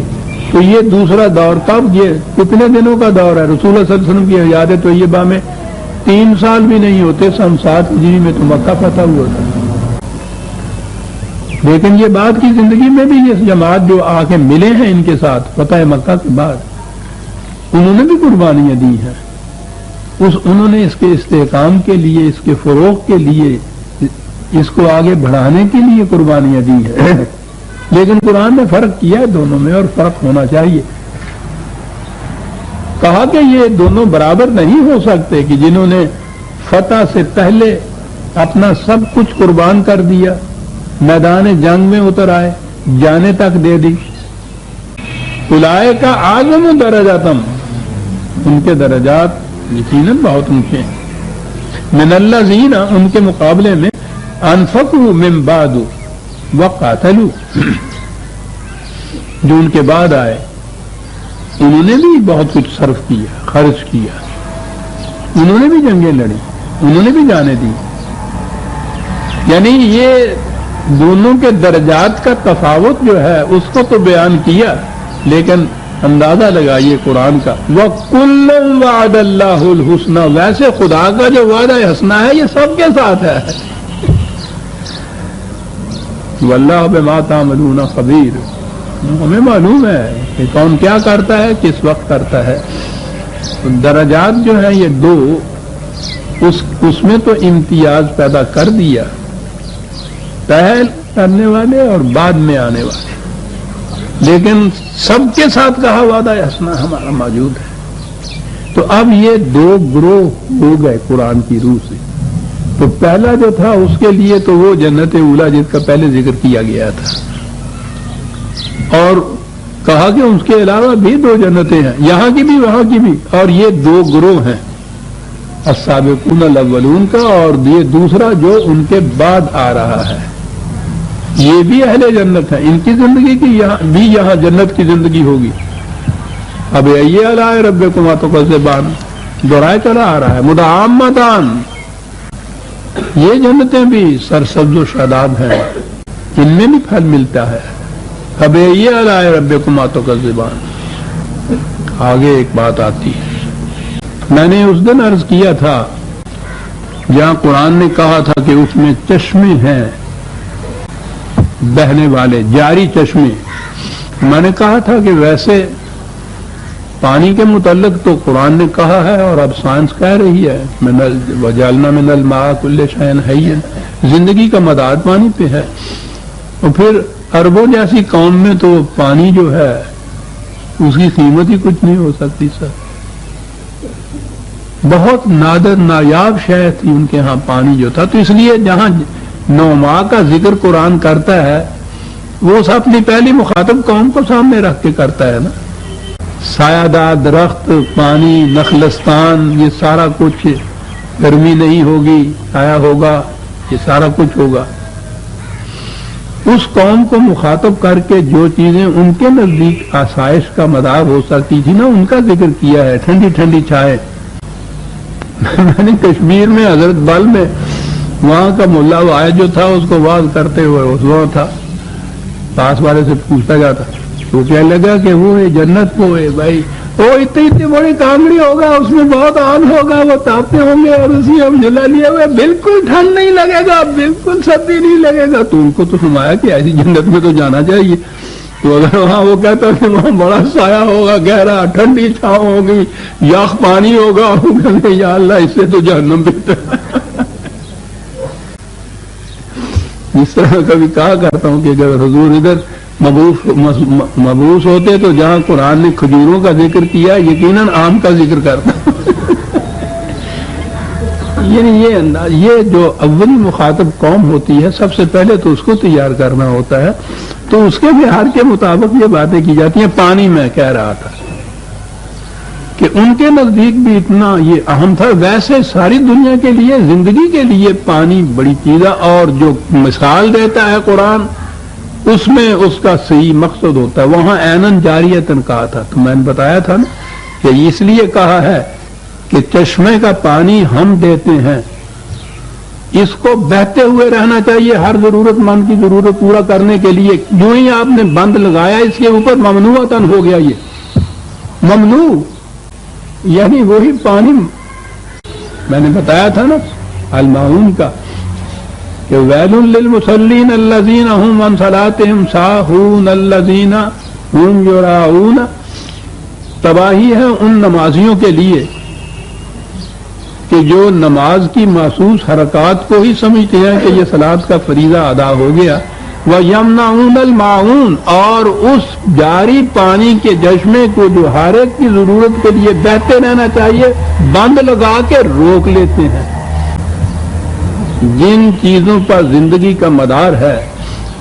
تو یہ دوسرا دور کب، یہ کتنے دنوں کا دور ہے؟ رسول اللہ صلی اللہ علیہ وسلم کی حیات طیبہ میں 3 سال بھی نہیں ہوتے، سن 7 ہجری میں تو مکہ فتح ہوا تھا. لیکن یہ بعد کی زندگی میں بھی یہ جماعت جو آ کے ملے ہیں ان کے ساتھ فتح مکہ کے بعد، انہوں نے بھی قربانیاں دی ہیں. انہوں نے اس کے استحکام کے لیے، اس کے فروغ کے لیے، اس کو آگے بڑھانے کے لیے قربانیاں دی ہیں. لیکن قرآن نے فرق کیا ہے دونوں میں، اور فرق ہونا چاہیے. کہا کہ یہ دونوں برابر نہیں ہو سکتے کہ جنہوں نے فتح سے پہلے اپنا سب کچھ قربان کر دیا، میدان جنگ میں اتر آئے، جانے تک دے دی. اولئک اعظم درجاتم، ان کے درجات یقیناً بہت اونچے ہیں. من الذین، ان کے مقابلے میں انفقوا من بعد وقاتلوا، جو ان کے بعد آئے انہوں نے بھی بہت کچھ صرف کیا، خرچ کیا، انہوں نے بھی جنگیں لڑی، انہوں نے بھی جانیں دی. یعنی یہ دونوں کے درجات کا تفاوت جو ہے اس کو تو بیان کیا، لیکن اندازہ لگائیے قرآن کا. وَكُلًّا وَعَدَ اللَّهُ الْحُسْنَى، ویسے خدا کا جو وعدہ حسنہ ہے یہ سب کے ساتھ ہے. وَاللَّهُ بِمَا تَعْمَلُونَ خَبِيرٌ، ہمیں معلوم ہے کہ کون کیا کرتا ہے، کس وقت کرتا ہے. درجات جو ہیں یہ 2، اس میں تو امتیاز پیدا کر دیا، پہل کرنے والے اور بعد میں آنے والے. لیکن سب کے ساتھ کہا وعدہ حسنہ ہمارا موجود ہے. تو اب یہ 2 گروہ ہو گئے قرآن کی روح سے. تو پہلا جو تھا اس کے لیے تو وہ جنت اولا جس کا پہلے ذکر کیا گیا تھا، اور کہا کہ اس کے علاوہ بھی 2 جنتیں ہیں، یہاں کی بھی وہاں کی بھی. اور یہ 2 گروہ ہیں، السابقون الاولون کا اور یہ دوسرا جو ان کے بعد آ رہا ہے، یہ بھی اہل جنت ہیں. ان کی زندگی کی یہاں جنت کی زندگی ہوگی. اب یہ علی ربکما تکذبان دہرائے چلا آ رہا ہے. مدعامتان، یہ جنتیں بھی سرسبز و شاداب ہیں، ان میں بھی پھل ملتا ہے. اب یہ علی ربکما تکذبان. آگے ایک بات آتی ہے، میں نے اس دن عرض کیا تھا جہاں قرآن نے کہا تھا کہ اس میں چشمے ہیں بہنے والے، جاری چشمے. میں نے کہا تھا کہ ویسے پانی کے متعلق تو قرآن نے کہا ہے اور اب سائنس کہہ رہی ہے وجعلنا من الماء کل شیء حی، زندگی کا مدار پانی پہ ہے. اور پھر عربوں جیسی قوم میں تو پانی جو ہے اس کی قیمت ہی کچھ نہیں ہو سکتی. سر بہت نادر نایاب شے تھی ان کے ہاں پانی جو تھا. تو اس لیے جہاں 9 ماہ کا ذکر قرآن کرتا ہے وہ اپنی پہلی مخاطب قوم کو سامنے رکھ کے کرتا ہے نا. سایہ دار درخت، پانی، نخلستان، یہ سارا کچھ گرمی نہیں ہوگی، سایہ ہوگا، یہ سارا کچھ ہوگا۔ اس قوم کو مخاطب کر کے جو چیزیں ان کے نزدیک آسائش کا مدار ہو سکتی تھی نا، ان کا ذکر کیا ہے۔ ٹھنڈی ٹھنڈی چھائے، میں نے کشمیر میں حضرت بل میں وہاں کا ملا واحد جو تھا اس کو واز کرتے ہوئے اس وقت تھا، پاس والے سے پوچھتا جاتا تو کہنے لگا کہ وہ ہے جنت کو ہے بھائی، وہ اتنی بڑی کانگڑی ہوگا، اس میں بہت آن ہوگا، وہ تاپتے ہوں گے اور اسی ہم جلا لیے ہوئے، بالکل ٹھنڈ نہیں لگے گا، بالکل سردی نہیں لگے گا۔ تو ان کو تو سمایا کہ ایسی جنت میں تو جانا چاہیے۔ تو اگر وہاں وہ کہتا کہ وہاں بڑا سایہ ہوگا، گہرا، ٹھنڈی چھاؤں ہوگی، یخ پانی ہوگا، وہ کہتے یا اللہ اس سے تو جہنم بہتر ہے۔ اس طرح کبھی کہا کرتا ہوں کہ اگر حضور ادھر مبعوث ہوتے تو جہاں قرآن نے کھجوروں کا ذکر کیا یقیناً آم کا ذکر کرتا۔ یعنی یہ انداز، یہ جو اولی مخاطب قوم ہوتی ہے سب سے پہلے تو اس کو تیار کرنا ہوتا ہے، تو اس کے بہار کے مطابق یہ باتیں کی جاتی ہیں۔ پانی میں کہہ رہا تھا کہ ان کے نزدیک بھی اتنا یہ اہم تھا، ویسے ساری دنیا کے لیے، زندگی کے لیے پانی بڑی چیز ہے، اور جو مثال دیتا ہے قرآن اس میں اس کا صحیح مقصد ہوتا ہے۔ وہاں عیناً جاریتاً کہا تھا، تو میں نے بتایا تھا نا کہ اس لیے کہا ہے کہ چشمے کا پانی ہم دیتے ہیں، اس کو بہتے ہوئے رہنا چاہیے ہر ضرورت مند کی ضرورت پورا کرنے کے لیے۔ جو ہی آپ نے بند لگایا اس کے اوپر ممنوعاً ہو گیا، یہ ممنوع، یعنی وہی پانی میں نے بتایا تھا نا الماعون کا کہ ویل للمصلین الذین هم عن صلاتهم ساہون الذین هم یراؤون، تباہی ہے ان نمازیوں کے لیے کہ جو نماز کی محسوس حرکات کو ہی سمجھتے ہیں کہ یہ صلاۃ کا فریضہ ادا ہو گیا۔ وَيَمْنَعُونَ الْمَاعُونَ، اور اس جاری پانی کے چشمے کو جو ہر ایک کی ضرورت کے لیے بہتے رہنا چاہیے بند لگا کے روک لیتے ہیں۔ جن چیزوں پر زندگی کا مدار ہے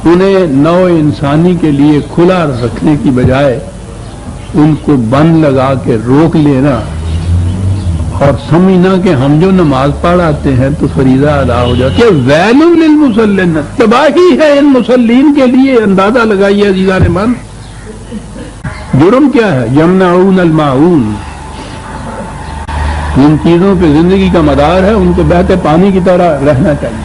انہیں نوع انسانی کے لیے کھلا رکھنے کی بجائے ان کو بند لگا کے روک لینا اور سمجھنا کہ ہم جو نماز پڑھ آتے ہیں تو فریضہ ادا ہو جاتی ہے۔ ویل للمصلین، تباہی ہے ان مسلین کے لیے۔ اندازہ لگائیے عزیزان من، جرم کیا ہے؟ یمنعون الماعون، جن چیزوں پہ زندگی کا مدار ہے ان کو بہتے پانی کی طرح رہنا چاہیے،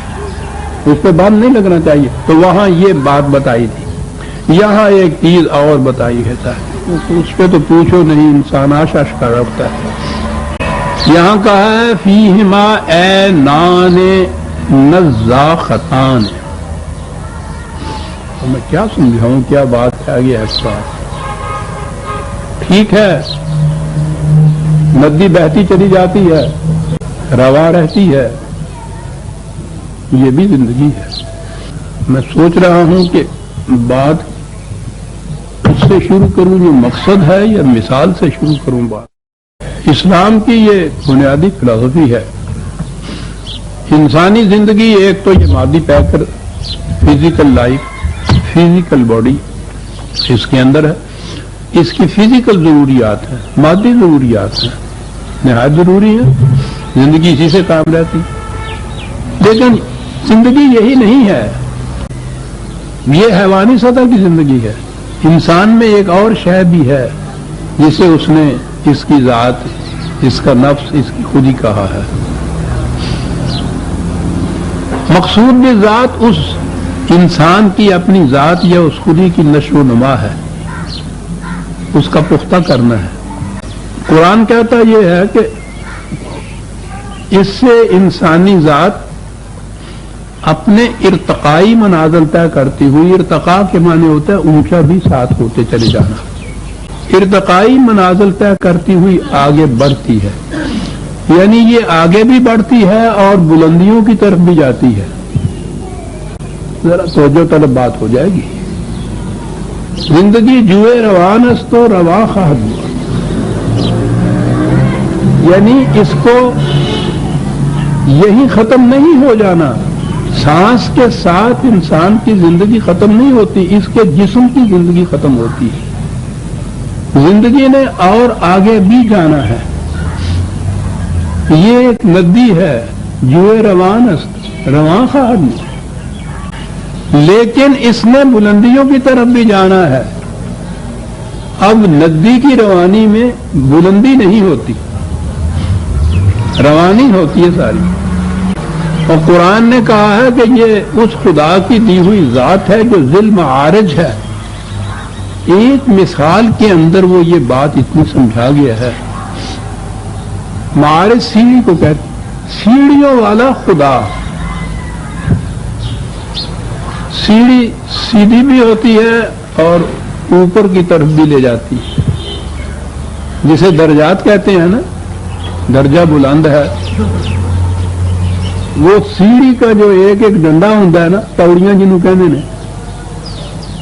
اس پہ بند نہیں لگنا چاہیے۔ تو وہاں یہ بات بتائی تھی۔ یہاں ایک چیز اور بتائی ہے، اس پہ تو پوچھو نہیں، انسان آش کا رکھتا ہے۔ یہاں کہا ہے فیہما عینان نضاختان، تو میں کیا سمجھاؤں، کیا بات ہے آگے اس بات۔ ٹھیک ہے، ندی بہتی چلی جاتی ہے، رواں رہتی ہے، یہ بھی زندگی ہے۔ میں سوچ رہا ہوں کہ بات اس سے شروع کروں جو مقصد ہے یا مثال سے شروع کروں بات۔ اسلام کی یہ بنیادی فلسفی ہے، انسانی زندگی ایک تو یہ مادی پیکر، فزیکل لائف، فزیکل باڈی اس کے اندر ہے، اس کی فزیکل ضروریات ہیں، مادی ضروریات ہیں، نہایت ضروری ہیں، زندگی اسی سے قائم رہتی۔ لیکن زندگی یہی نہیں ہے، یہ حیوانی سطح کی زندگی ہے۔ انسان میں ایک اور شے بھی ہے جسے اس نے اس کی ذات، اس کا نفس، اس کی خودی کہا ہے۔ مقصود بھی ذات اس انسان کی اپنی ذات یا اس خودی کی نشو و نما ہے، اس کا پختہ کرنا ہے۔ قرآن کہتا یہ ہے کہ اس سے انسانی ذات اپنے ارتقائی منازل طے کرتی ہوئی، ارتقاء کے معنی ہوتا ہے اونچا بھی ساتھ ہوتے چلے جانا، ارتقائی منازل طے کرتی ہوئی آگے بڑھتی ہے، یعنی یہ آگے بھی بڑھتی ہے اور بلندیوں کی طرف بھی جاتی ہے۔ ذرا توجہ طلب بات ہو جائے گی۔ زندگی جوئے روان است و رواں خواہد ہوا، یعنی اس کو یہی ختم نہیں ہو جانا، سانس کے ساتھ انسان کی زندگی ختم نہیں ہوتی، اس کے جسم کی زندگی ختم ہوتی ہے۔ زندگی نے اور آگے بھی جانا ہے، یہ ایک ندی ہے جو روان است رواں خواہد میں، لیکن اس نے بلندیوں کی طرف بھی جانا ہے۔ اب ندی کی روانی میں بلندی نہیں ہوتی، روانی ہوتی ہے ساری۔ اور قرآن نے کہا ہے کہ یہ اس خدا کی دی ہوئی ذات ہے جو ذی المعارج ہے۔ ایک مثال کے اندر وہ یہ بات اتنی سمجھا گیا ہے۔ معارج سیڑھی کو کہتے، سیڑھیوں والا خدا۔ سیڑھی سیدھی بھی ہوتی ہے اور اوپر کی طرف بھی لے جاتی ہے، جسے درجات کہتے ہیں نا، درجہ بلند ہے۔ وہ سیڑھی کا جو ایک ایک ڈنڈا ہوتا ہے نا، پوڑیاں جنہوں کہتے ہیں،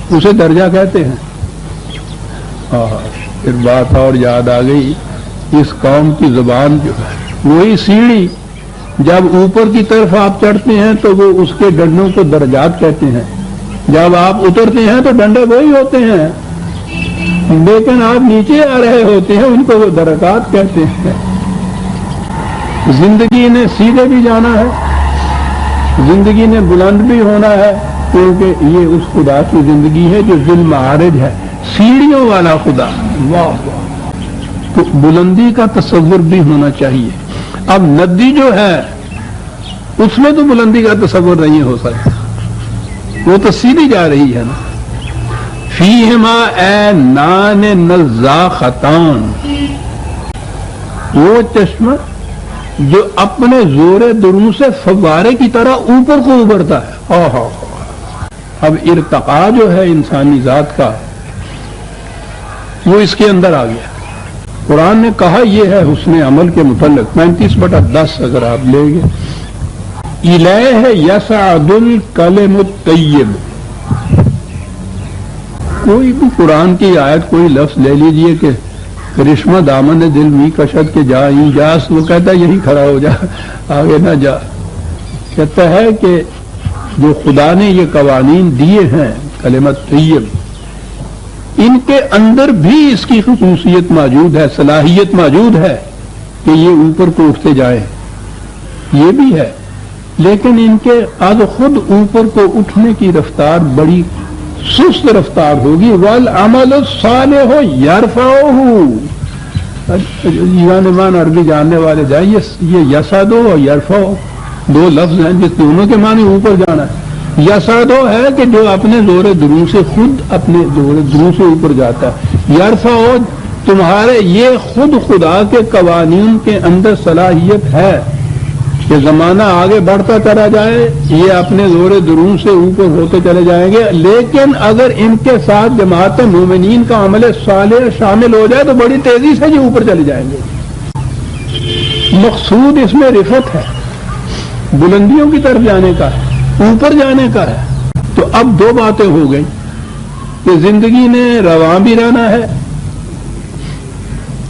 اسے درجہ کہتے ہیں۔ پھر بات اور یاد آ گئی، اس قوم کی زبان جو ہے وہی سیڑھی، جب اوپر کی طرف آپ چڑھتے ہیں تو وہ اس کے ڈنڈوں کو درجات کہتے ہیں، جب آپ اترتے ہیں تو ڈنڈے وہی ہوتے ہیں، لیکن آپ نیچے آ رہے ہوتے ہیں ان کو وہ درکات کہتے ہیں۔ زندگی نے سیدھے بھی جانا ہے، زندگی نے بلند بھی ہونا ہے، کیونکہ یہ اس خدا کی زندگی ہے جو ذی المعارج ہے، سیڑھیوں والا خدا۔ واہ واہ! تو بلندی کا تصور بھی ہونا چاہیے۔ اب ندی جو ہے اس میں تو بلندی کا تصور نہیں ہو سکتا، وہ تو سیدھی جا رہی ہے نا۔ فیہما عینان نضاختان، وہ چشمہ جو اپنے زور دروں سے فوارے کی طرح اوپر کو ابھرتا ہے۔ اب ارتقاء جو ہے انسانی ذات کا وہ اس کے اندر آ گیا۔ قرآن نے کہا یہ ہے حسن عمل کے متعلق 35/10 اگر آپ لیں گے، الیہ یصعد الکلم الطیب۔ کوئی بھی قرآن کی آیت کوئی لفظ لے لیجئے کہ کرشمہ دامن دل می کشد کے جا ہی جاس، وہ کہتا ہے یہی کھڑا ہو جا، آگے نہ جا۔ کہتا ہے کہ جو خدا نے یہ قوانین دیے ہیں کلمت طیب، ان کے اندر بھی اس کی خصوصیت موجود ہے، صلاحیت موجود ہے کہ یہ اوپر کو اٹھتے جائیں، یہ بھی ہے، لیکن ان کے از خود اوپر کو اٹھنے کی رفتار بڑی سست رفتار ہوگی۔ والعمل الصالح یرفعہ، ایمان عربی جاننے والے جائیں، یہ یسعدو اور یرفعو دو لفظ ہیں جس دونوں کے معنی اوپر جانا ہے۔ یسعدو ہے کہ جو اپنے زور دروں سے خود اپنے زور دروں سے اوپر جاتا ہے، یرفعو تمہارے یہ خود خدا کے قوانین کے اندر صلاحیت ہے کہ زمانہ آگے بڑھتا چلا جائے، یہ اپنے زور دروں سے اوپر ہوتے چلے جائیں گے، لیکن اگر ان کے ساتھ جماعت مومنین کا عمل صالح شامل ہو جائے تو بڑی تیزی سے یہ اوپر چلے جائیں گے۔ مقصود اس میں رفعت ہے، بلندیوں کی طرف جانے کا ہے، اوپر جانے کا ہے۔ تو اب دو باتیں ہو گئی کہ زندگی نے رواں بھی رہنا ہے،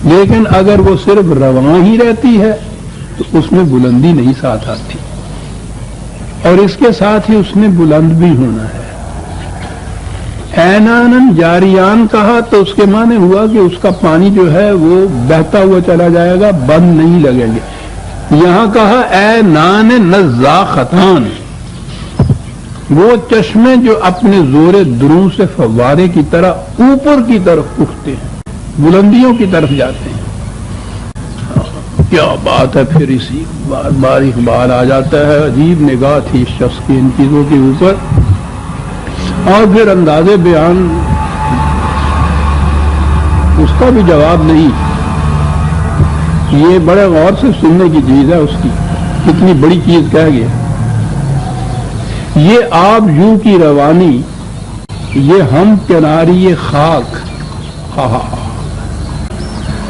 لیکن اگر وہ صرف رواں ہی رہتی ہے تو اس میں بلندی نہیں ساتھ آتی، اور اس کے ساتھ ہی اس نے بلند بھی ہونا ہے۔ عینان جاریان کہا تو اس کے معنی ہوا کہ اس کا پانی جو ہے وہ بہتا ہوا چلا جائے گا، بند نہیں لگیں گے۔ یہاں کہا عینان نضاختان، وہ چشمے جو اپنے زور دروں سے فوارے کی طرح اوپر کی طرف اٹھتے ہیں، بلندیوں کی طرف جاتے ہیں۔ کیا بات ہے! پھر اسی بار بار اقبال آ جاتا ہے، عجیب نگاہ تھی اس شخص کی ان چیزوں کے اوپر، اور پھر انداز بیان اس کا بھی جواب نہیں۔ یہ بڑے غور سے سننے کی چیز ہے، اس کی کتنی بڑی چیز کہہ گیا۔ یہ آب یوں کی روانی، یہ ہم کناری خاک،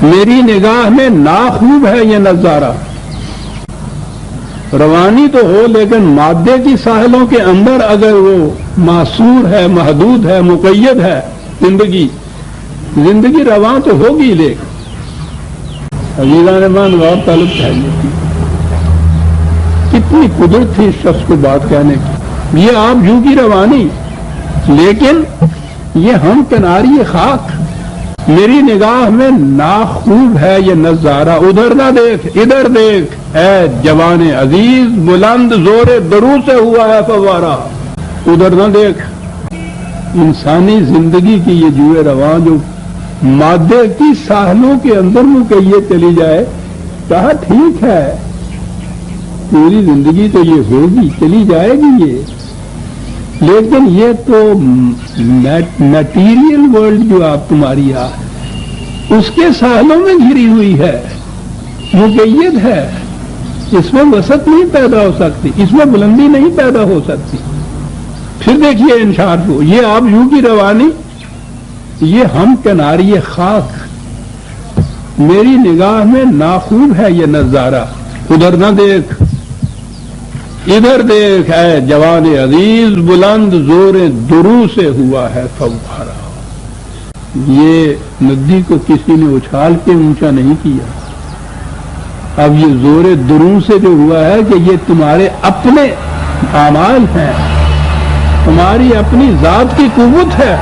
میری نگاہ میں ناخوب ہے یہ نظارہ۔ روانی تو ہو لیکن مادے کی ساحلوں کے اندر اگر وہ معصور ہے، محدود ہے، مقید ہے زندگی رواں تو ہوگی، لیکن عزیزان مان غور طلب چاہیے، کتنی قدرت تھی اس شخص کو بات کہنے کی۔ یہ آپ یوں کی روانی، لیکن یہ ہم کناری خاک، میری نگاہ میں ناخوب ہے یہ نظارہ، ادھر نہ دیکھ ادھر دیکھ، اے جوان عزیز بلند زور درو سے ہوا ہے فوارہ، ادھر نہ دیکھ۔ انسانی زندگی کی یہ جوئے رواں جو مادے کی ساحلوں کے اندر میں کہ یہ چلی جائے، کہا ٹھیک ہے پوری زندگی تو یہ ہوگی، چلی جائے گی یہ، لیکن یہ تو میٹیریل ورلڈ جو آپ تمہاری اس کے ساحلوں میں گھری ہوئی ہے، مقید ہے، اس میں وسعت نہیں پیدا ہو سکتی، اس میں بلندی نہیں پیدا ہو سکتی۔ پھر دیکھیے انشاء کو یہ آپ یوں کی روانی، یہ ہم کناری خاک، میری نگاہ میں ناخوب ہے یہ نظارہ، ادھر نہ دیکھ ادھر دیکھ، اے جوان عزیز بلند زور درو سے ہوا ہے فوارہ۔ یہ ندی کو کسی نے اچھال کے اونچا نہیں کیا، اب یہ زور درو سے جو ہوا ہے کہ یہ تمہارے اپنے اعمال ہیں، تمہاری اپنی ذات کی قوت ہے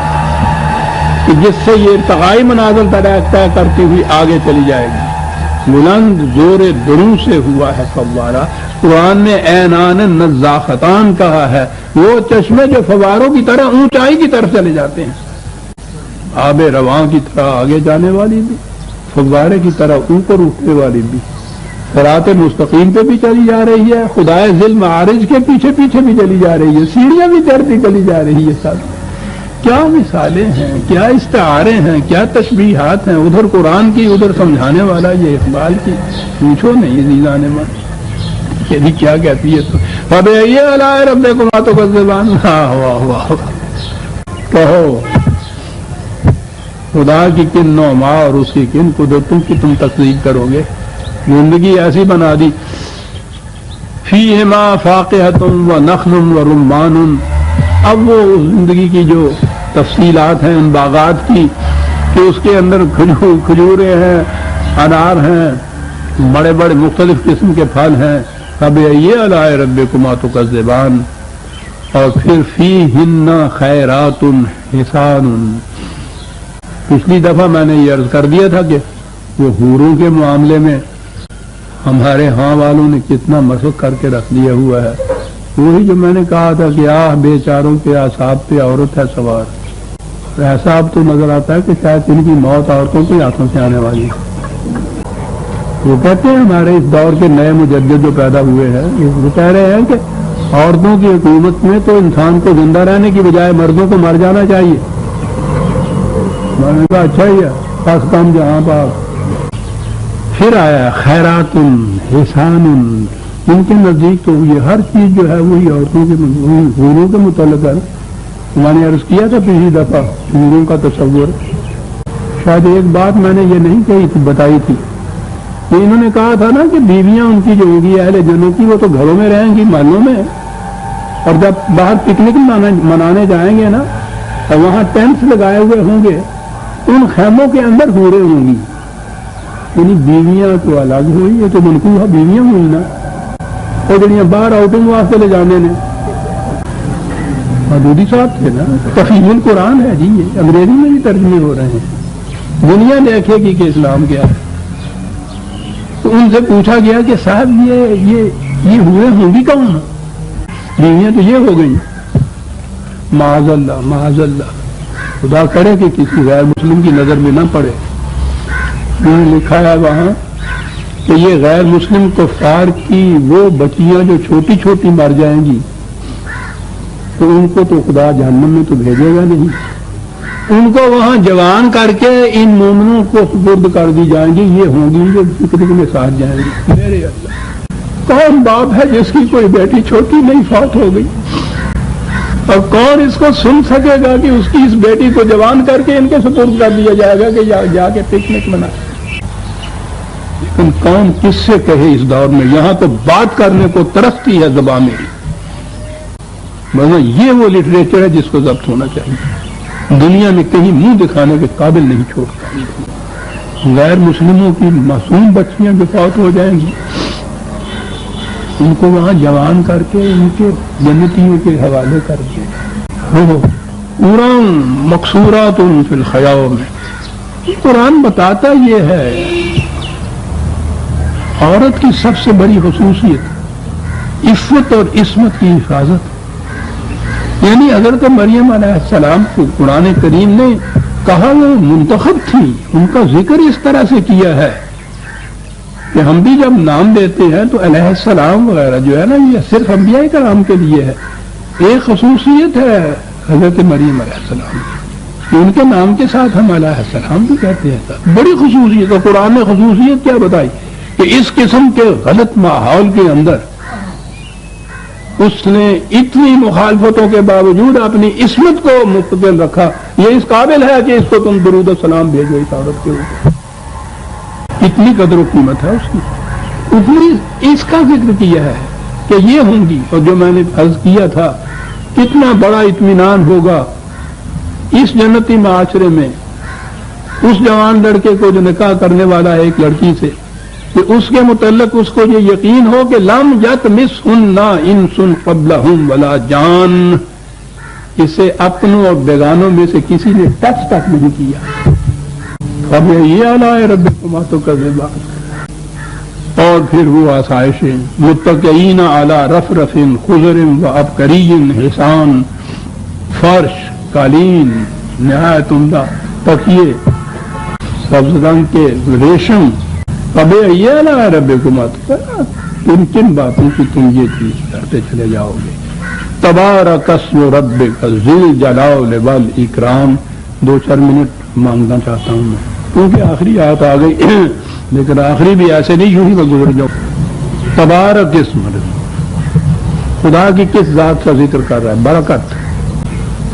کہ جس سے یہ ارتقائی منازل طے کرتی ہوئی آگے چلی جائے گی۔ بلند زور درو سے ہوا ہے فوارہ۔ قرآن نے عینان نزاختان کہا ہے، وہ چشمے جو فواروں کی طرح اونچائی کی طرف چلے جاتے ہیں، آب رواں کی طرح آگے جانے والی بھی، فوارے کی طرح اوپر اٹھنے والی بھی، صراط مستقیم پہ بھی چلی جا رہی ہے، خدائے ذی المعارج کے پیچھے پیچھے بھی چلی جا رہی ہے، سیڑھیاں بھی چڑھتی چلی جا رہی ہے۔ ساتھ کیا مثالیں ہیں، کیا استعارے ہیں، کیا تشبیہات ہیں، ادھر قرآن کی ادھر سمجھانے والا یہ اقبال کی، پوچھو نہیں عزیزان من یہ کیا کہتی ہے تو فَبِأَيِّ آلَاءِ رَبِّكُمَا تُكَذِّبَانِ۔ واہ واہ کہو خدا کی کن نعما اور اس کی کن قدرتوں کی تم تکذیب کرو گے۔ زندگی ایسی بنا دی، فِيهِمَا فَاقِهَةٌ وَنَخْلٌ وَرُمَّانٌ۔ اب وہ زندگی کی جو تفصیلات ہیں ان باغات کی کہ اس کے اندر کھجوریں ہیں، انار ہیں، بڑے بڑے مختلف قسم کے پھل ہیں۔ فَبِأَيِّ آلَاءِ رَبِّكُمَا تُكَذِّبَانِ۔ اور پھر فِيهِنَّ خَيْرَاتٌ حِسَانٌ۔ پچھلی دفعہ میں نے یہ عرض کر دیا تھا کہ وہ حوروں کے معاملے میں ہمارے ہاں والوں نے کتنا مسخ کر کے رکھ دیا ہوا ہے، وہی جو میں نے کہا تھا کہ بیچاروں کے اعصاب پہ عورت ہے سوار، ایسا اب تو نظر آتا ہے کہ شاید ان کی موت عورتوں کے ہاتھوں سے آنے والی ہے۔ وہ کہتے ہیں ہمارے اس دور کے نئے مجدد جو پیدا ہوئے ہیں، وہ کہہ رہے ہیں کہ عورتوں کی حکومت میں تو انسان کو زندہ رہنے کی بجائے مردوں کو مر جانا چاہیے۔ میں نے کہا اچھا ہی ہے، پس کم جہاں پاک۔ پھر آیا خیرات حسان، ان کے نزدیک تو یہ ہر چیز جو ہے وہی عورتوں کے حوروں کے متعلق ہے۔ میں نے عرض کیا تھا پچھلی دفعہ حوروں کا تصور، شاید ایک بات میں نے یہ نہیں کہی تھی، بتائی تھی کہ انہوں نے کہا تھا نا کہ بیویاں ان کی جو ہوں گی اہل جنت کی، وہ تو گھروں میں رہیں گی، محلوں میں، اور جب باہر پکنک منانے جائیں گے نا اور وہاں ٹینٹس لگائے ہوئے ہوں گے، ان خیموں کے اندر حوریں ہوں گی۔ یعنی بیویاں تو الگ ہوئی، یہ تو منقوہ بیویاں ہوئی نا، اور جڑیاں باہر آؤٹنگ واسطے لے جانے نے حدودی صاحب تھے نا، تفہیم القرآن ہے جی، یہ انگریزی میں بھی ترجمے ہو رہے ہیں، دنیا دیکھے گی کہ اسلام کیا ہے۔ تو ان سے پوچھا گیا کہ صاحب یہ ہوئے ہوں گی کون؟ بیویاں تو یہ ہو گئی۔ معاذ اللہ معاذ اللہ، خدا کرے کہ کسی غیر مسلم کی نظر میں نہ پڑے۔ انہوں نے لکھا ہے وہاں کہ یہ غیر مسلم کفار کی وہ بچیاں جو چھوٹی چھوٹی مر جائیں گی تو ان کو تو خدا جہنم میں تو بھیجے گا نہیں، ان کو وہاں جوان کر کے ان مومنوں کو سپرد کر دی جائیں گی، یہ ہوں گی جو پکنک میں ساتھ جائیں گی۔ میرے اللہ، کون باپ ہے جس کی کوئی بیٹی چھوٹی نہیں فوت ہو گئی، اور کون اس کو سن سکے گا کہ اس کی اس بیٹی کو جوان کر کے ان کے سپرد کر دیا جائے گا کہ جا کے پکنک منائے۔ لیکن کون کس سے کہے اس دور میں، یہاں تو بات کرنے کو ترستی ہے زبان میری، ورنہ یہ وہ لٹریچر ہے جس کو ضبط ہونا چاہیے، دنیا میں کہیں منہ دکھانے کے قابل نہیں چھوڑتا۔ غیر مسلموں کی معصوم بچیاں جو فوت ہو جائیں گی، ان کو وہاں جوان کر کے ان کے جنتیوں کے حوالے کر دیا، وہ پورا مقصورات فی الخیام میں قرآن بتاتا یہ ہے عورت کی سب سے بڑی خصوصیت عفت اور عصمت کی حفاظت، یعنی حضرت مریم علیہ السلام کو قرآن کریم نے کہا وہ منتخب تھی، ان کا ذکر اس طرح سے کیا ہے کہ ہم بھی جب نام دیتے ہیں تو علیہ السلام وغیرہ جو ہے نا یہ صرف انبیاء کرام کے لیے ہے۔ ایک خصوصیت ہے حضرت مریم علیہ السلام کی، ان کے نام کے ساتھ ہم علیہ السلام بھی کہتے ہیں، بڑی خصوصیت ہے۔ قرآن نے خصوصیت کیا بتائی کہ اس قسم کے غلط ماحول کے اندر اس نے اتنی مخالفتوں کے باوجود اپنی عصمت کو مستقل رکھا، یہ اس قابل ہے کہ اس کو تم درود و سلام بھیجو اس عورت کے اوپر، اتنی قدر و قیمت ہے اس کی۔ اس نے اس کا ذکر کیا ہے کہ یہ ہوں گی، اور جو میں نے عرض کیا تھا کتنا بڑا اطمینان ہوگا اس جنتی معاشرے میں اس جوان لڑکے کو جو نکاح کرنے والا ہے ایک لڑکی سے، کہ اس کے متعلق اس کو یہ یقین ہو کہ لم یطمثہن انس قبلہم ولا جان، اسے اپنوں اور بیگانوں میں سے کسی نے ٹچ تک نہیں کیا۔ فبأي آلاء ربكما تكذبان، اور پھر وہ آسائشیں متکئین علی رفرف خضر وعبقری حسان، فرش، قالین نہایت عمدہ، تکیے سبز رنگ کے ریشم۔ فبأي آلاء ربكما تكذبان، کن باتوں کی تم یہ چیز کرتے چلے جاؤ گے۔ تبارک اسم ربک ذی الجلال والاکرام، 2-4 منٹ مانگنا چاہتا ہوں میں کیونکہ آخری آیت آ گئی، لیکن آخری بھی ایسے نہیں یوں ہی میں گزر جاؤں۔ تبارک اسم ربک، خدا کی کس ذات کا ذکر کر رہا ہے؟ برکت۔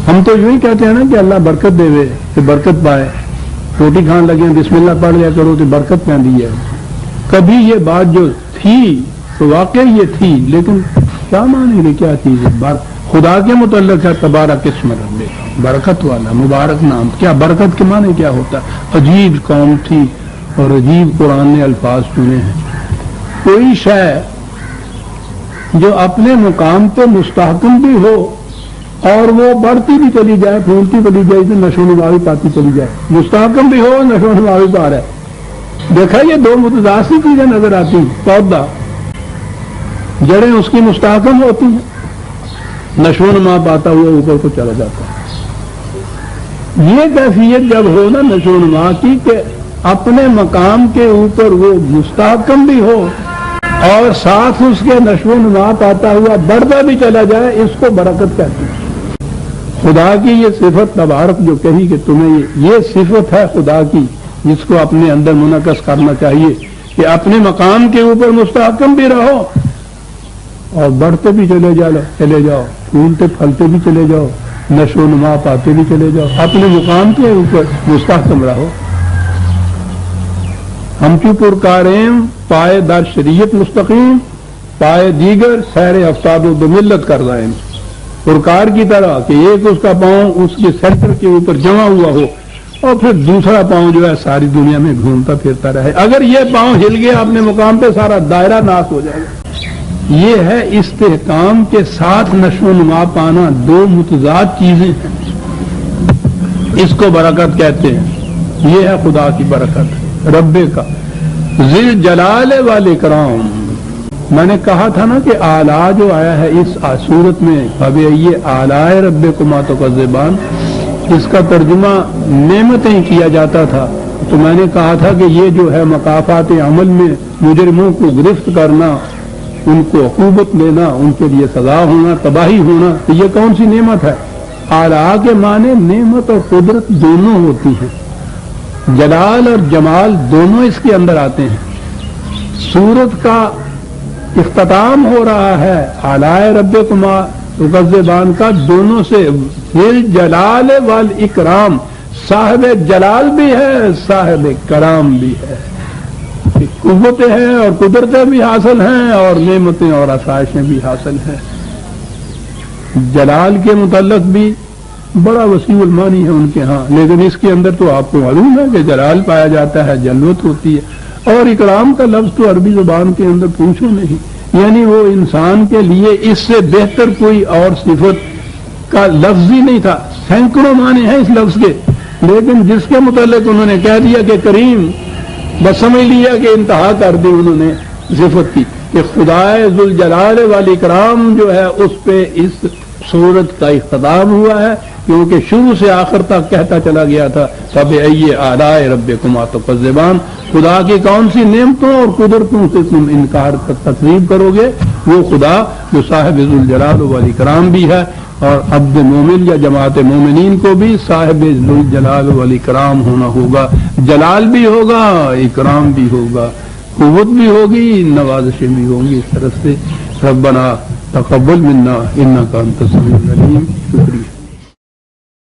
ہم تو یوں ہی کہتے ہیں نا کہ اللہ برکت دے وے کہ برکت پائے، روٹی کھان لگے بسم اللہ پڑھ لیا کرو تو برکت پہنی ہے۔ کبھی یہ بات جو تھی تو واقعی یہ تھی، لیکن کیا معنی ہے، کیا چیز ہے؟ خدا کے متعلق ہے تبارک اسم ربک، برکت والا مبارک نام۔ کیا برکت کے معنی کیا ہوتا ہے؟ عجیب قوم تھی اور عجیب قرآن نے الفاظ چنے ہیں۔ کوئی شے جو اپنے مقام پہ مستحکم بھی ہو اور وہ بڑھتی بھی چلی جائے، پھولتی چلی جائے، تو نشو و نما بھی پاتی چلی جائے، مستحکم بھی ہو نشو و نما بھی پا رہا ہے۔ دیکھا یہ دو متضاد سی چیزیں نظر آتی ہیں، پودا جڑیں اس کی مستحکم ہوتی ہیں، نشو و نما پاتا ہوا اوپر کو چلا جاتا ہے۔ یہ کیفیت جب ہو نا نشو و نما کی کہ اپنے مقام کے اوپر وہ مستحکم بھی ہو اور ساتھ اس کے نشو و نما پاتا ہوا بڑھتا بھی چلا جائے، اس کو برکت کہتے ہیں۔ خدا کی یہ صفت تبارک جو کہی کہ تمہیں یہ صفت ہے خدا کی جس کو اپنے اندر منعکس کرنا چاہیے کہ اپنے مقام کے اوپر مستحکم بھی رہو اور بڑھتے بھی چلے جاؤ، پھولتے پھلتے بھی چلے جاؤ، نشو و نما پاتے بھی چلے جاؤ، اپنے مقام کے اوپر مستحکم رہو۔ ہم کی پرکاریم پائے در شریعت مستقیم، پائے دیگر سیر افتاد و ملت کر رہے ہیں، پرکار کی طرح کہ ایک اس کا پاؤں اس کے سینٹر کے اوپر جمع ہوا ہو اور پھر دوسرا پاؤں جو ہے ساری دنیا میں گھومتا پھرتا رہے۔ اگر یہ پاؤں ہل گیا اپنے مقام پہ سارا دائرہ ناس ہو جائے گا۔ یہ ہے استحکام کے ساتھ نشو و نما پانا، دو متضاد چیزیں ہیں، اس کو برکت کہتے ہیں۔ یہ ہے خدا کی برکت، رب کا ذل جلال والاکرام۔ میں نے کہا تھا نا کہ اعلیٰ جو آیا ہے اس صورت میں، اب یہ اعلیٰ ربکما تکذبان، اس کا ترجمہ نعمتیں کیا جاتا تھا، تو میں نے کہا تھا کہ یہ جو ہے مقافات عمل میں مجرموں کو گرفت کرنا، ان کو عقوبت لینا، ان کے لیے سزا ہونا، تباہی ہونا، تو یہ کون سی نعمت ہے؟ اعلیٰ کے معنی نعمت اور قدرت دونوں ہوتی ہیں، جلال اور جمال دونوں اس کے اندر آتے ہیں۔ سورت کا اختتام ہو رہا ہے اعلیٰ ربکما تکذبان کا دونوں سے، ذل جلال والاکرام، صاحب جلال بھی ہے صاحب کرام بھی ہے، قوتیں ہیں اور قدرتیں بھی حاصل ہیں اور نعمتیں اور آسائشیں بھی حاصل ہیں۔ جلال کے متعلق بھی بڑا وسیع المانی ہے ان کے ہاں، لیکن اس کے اندر تو آپ کو معلوم ہے کہ جلال پایا جاتا ہے، جلوت ہوتی ہے، اور اکرام کا لفظ تو عربی زبان کے اندر پوچھو نہیں، یعنی وہ انسان کے لیے اس سے بہتر کوئی اور صفت کا لفظ ہی نہیں تھا۔ سینکڑوں معنی ہیں اس لفظ کے، لیکن جس کے متعلق انہوں نے کہہ دیا کہ کریم، بس سمجھ لیا کہ انتہا کر دی انہوں نے صفت کی، کہ خدائے ذوالجلال والاکرام جو ہے اس پہ اس صورت کا اختتام ہوا ہے، کیونکہ شروع سے آخر تک کہتا چلا گیا تھا فَبِأَيِّ آلَاءِ رَبِّكُمَا تُكَذِّبَانِ، خدا کی کون سی نعمتوں اور قدرتوں سے تم انکار تکذیب کرو گے؟ وہ خدا جو صاحب ذوالجلال والاکرام بھی ہے، اور عبد مومن یا جماعت مومنین کو بھی صاحب ذوالجلال والاکرام ہونا ہوگا، جلال بھی ہوگا، اکرام بھی ہوگا، قوت بھی ہوگی، نوازشیں بھی ہوں گی۔ اس طرح سے ربنا تقبل منا انک انت السمیع العلیم۔ شکریہ۔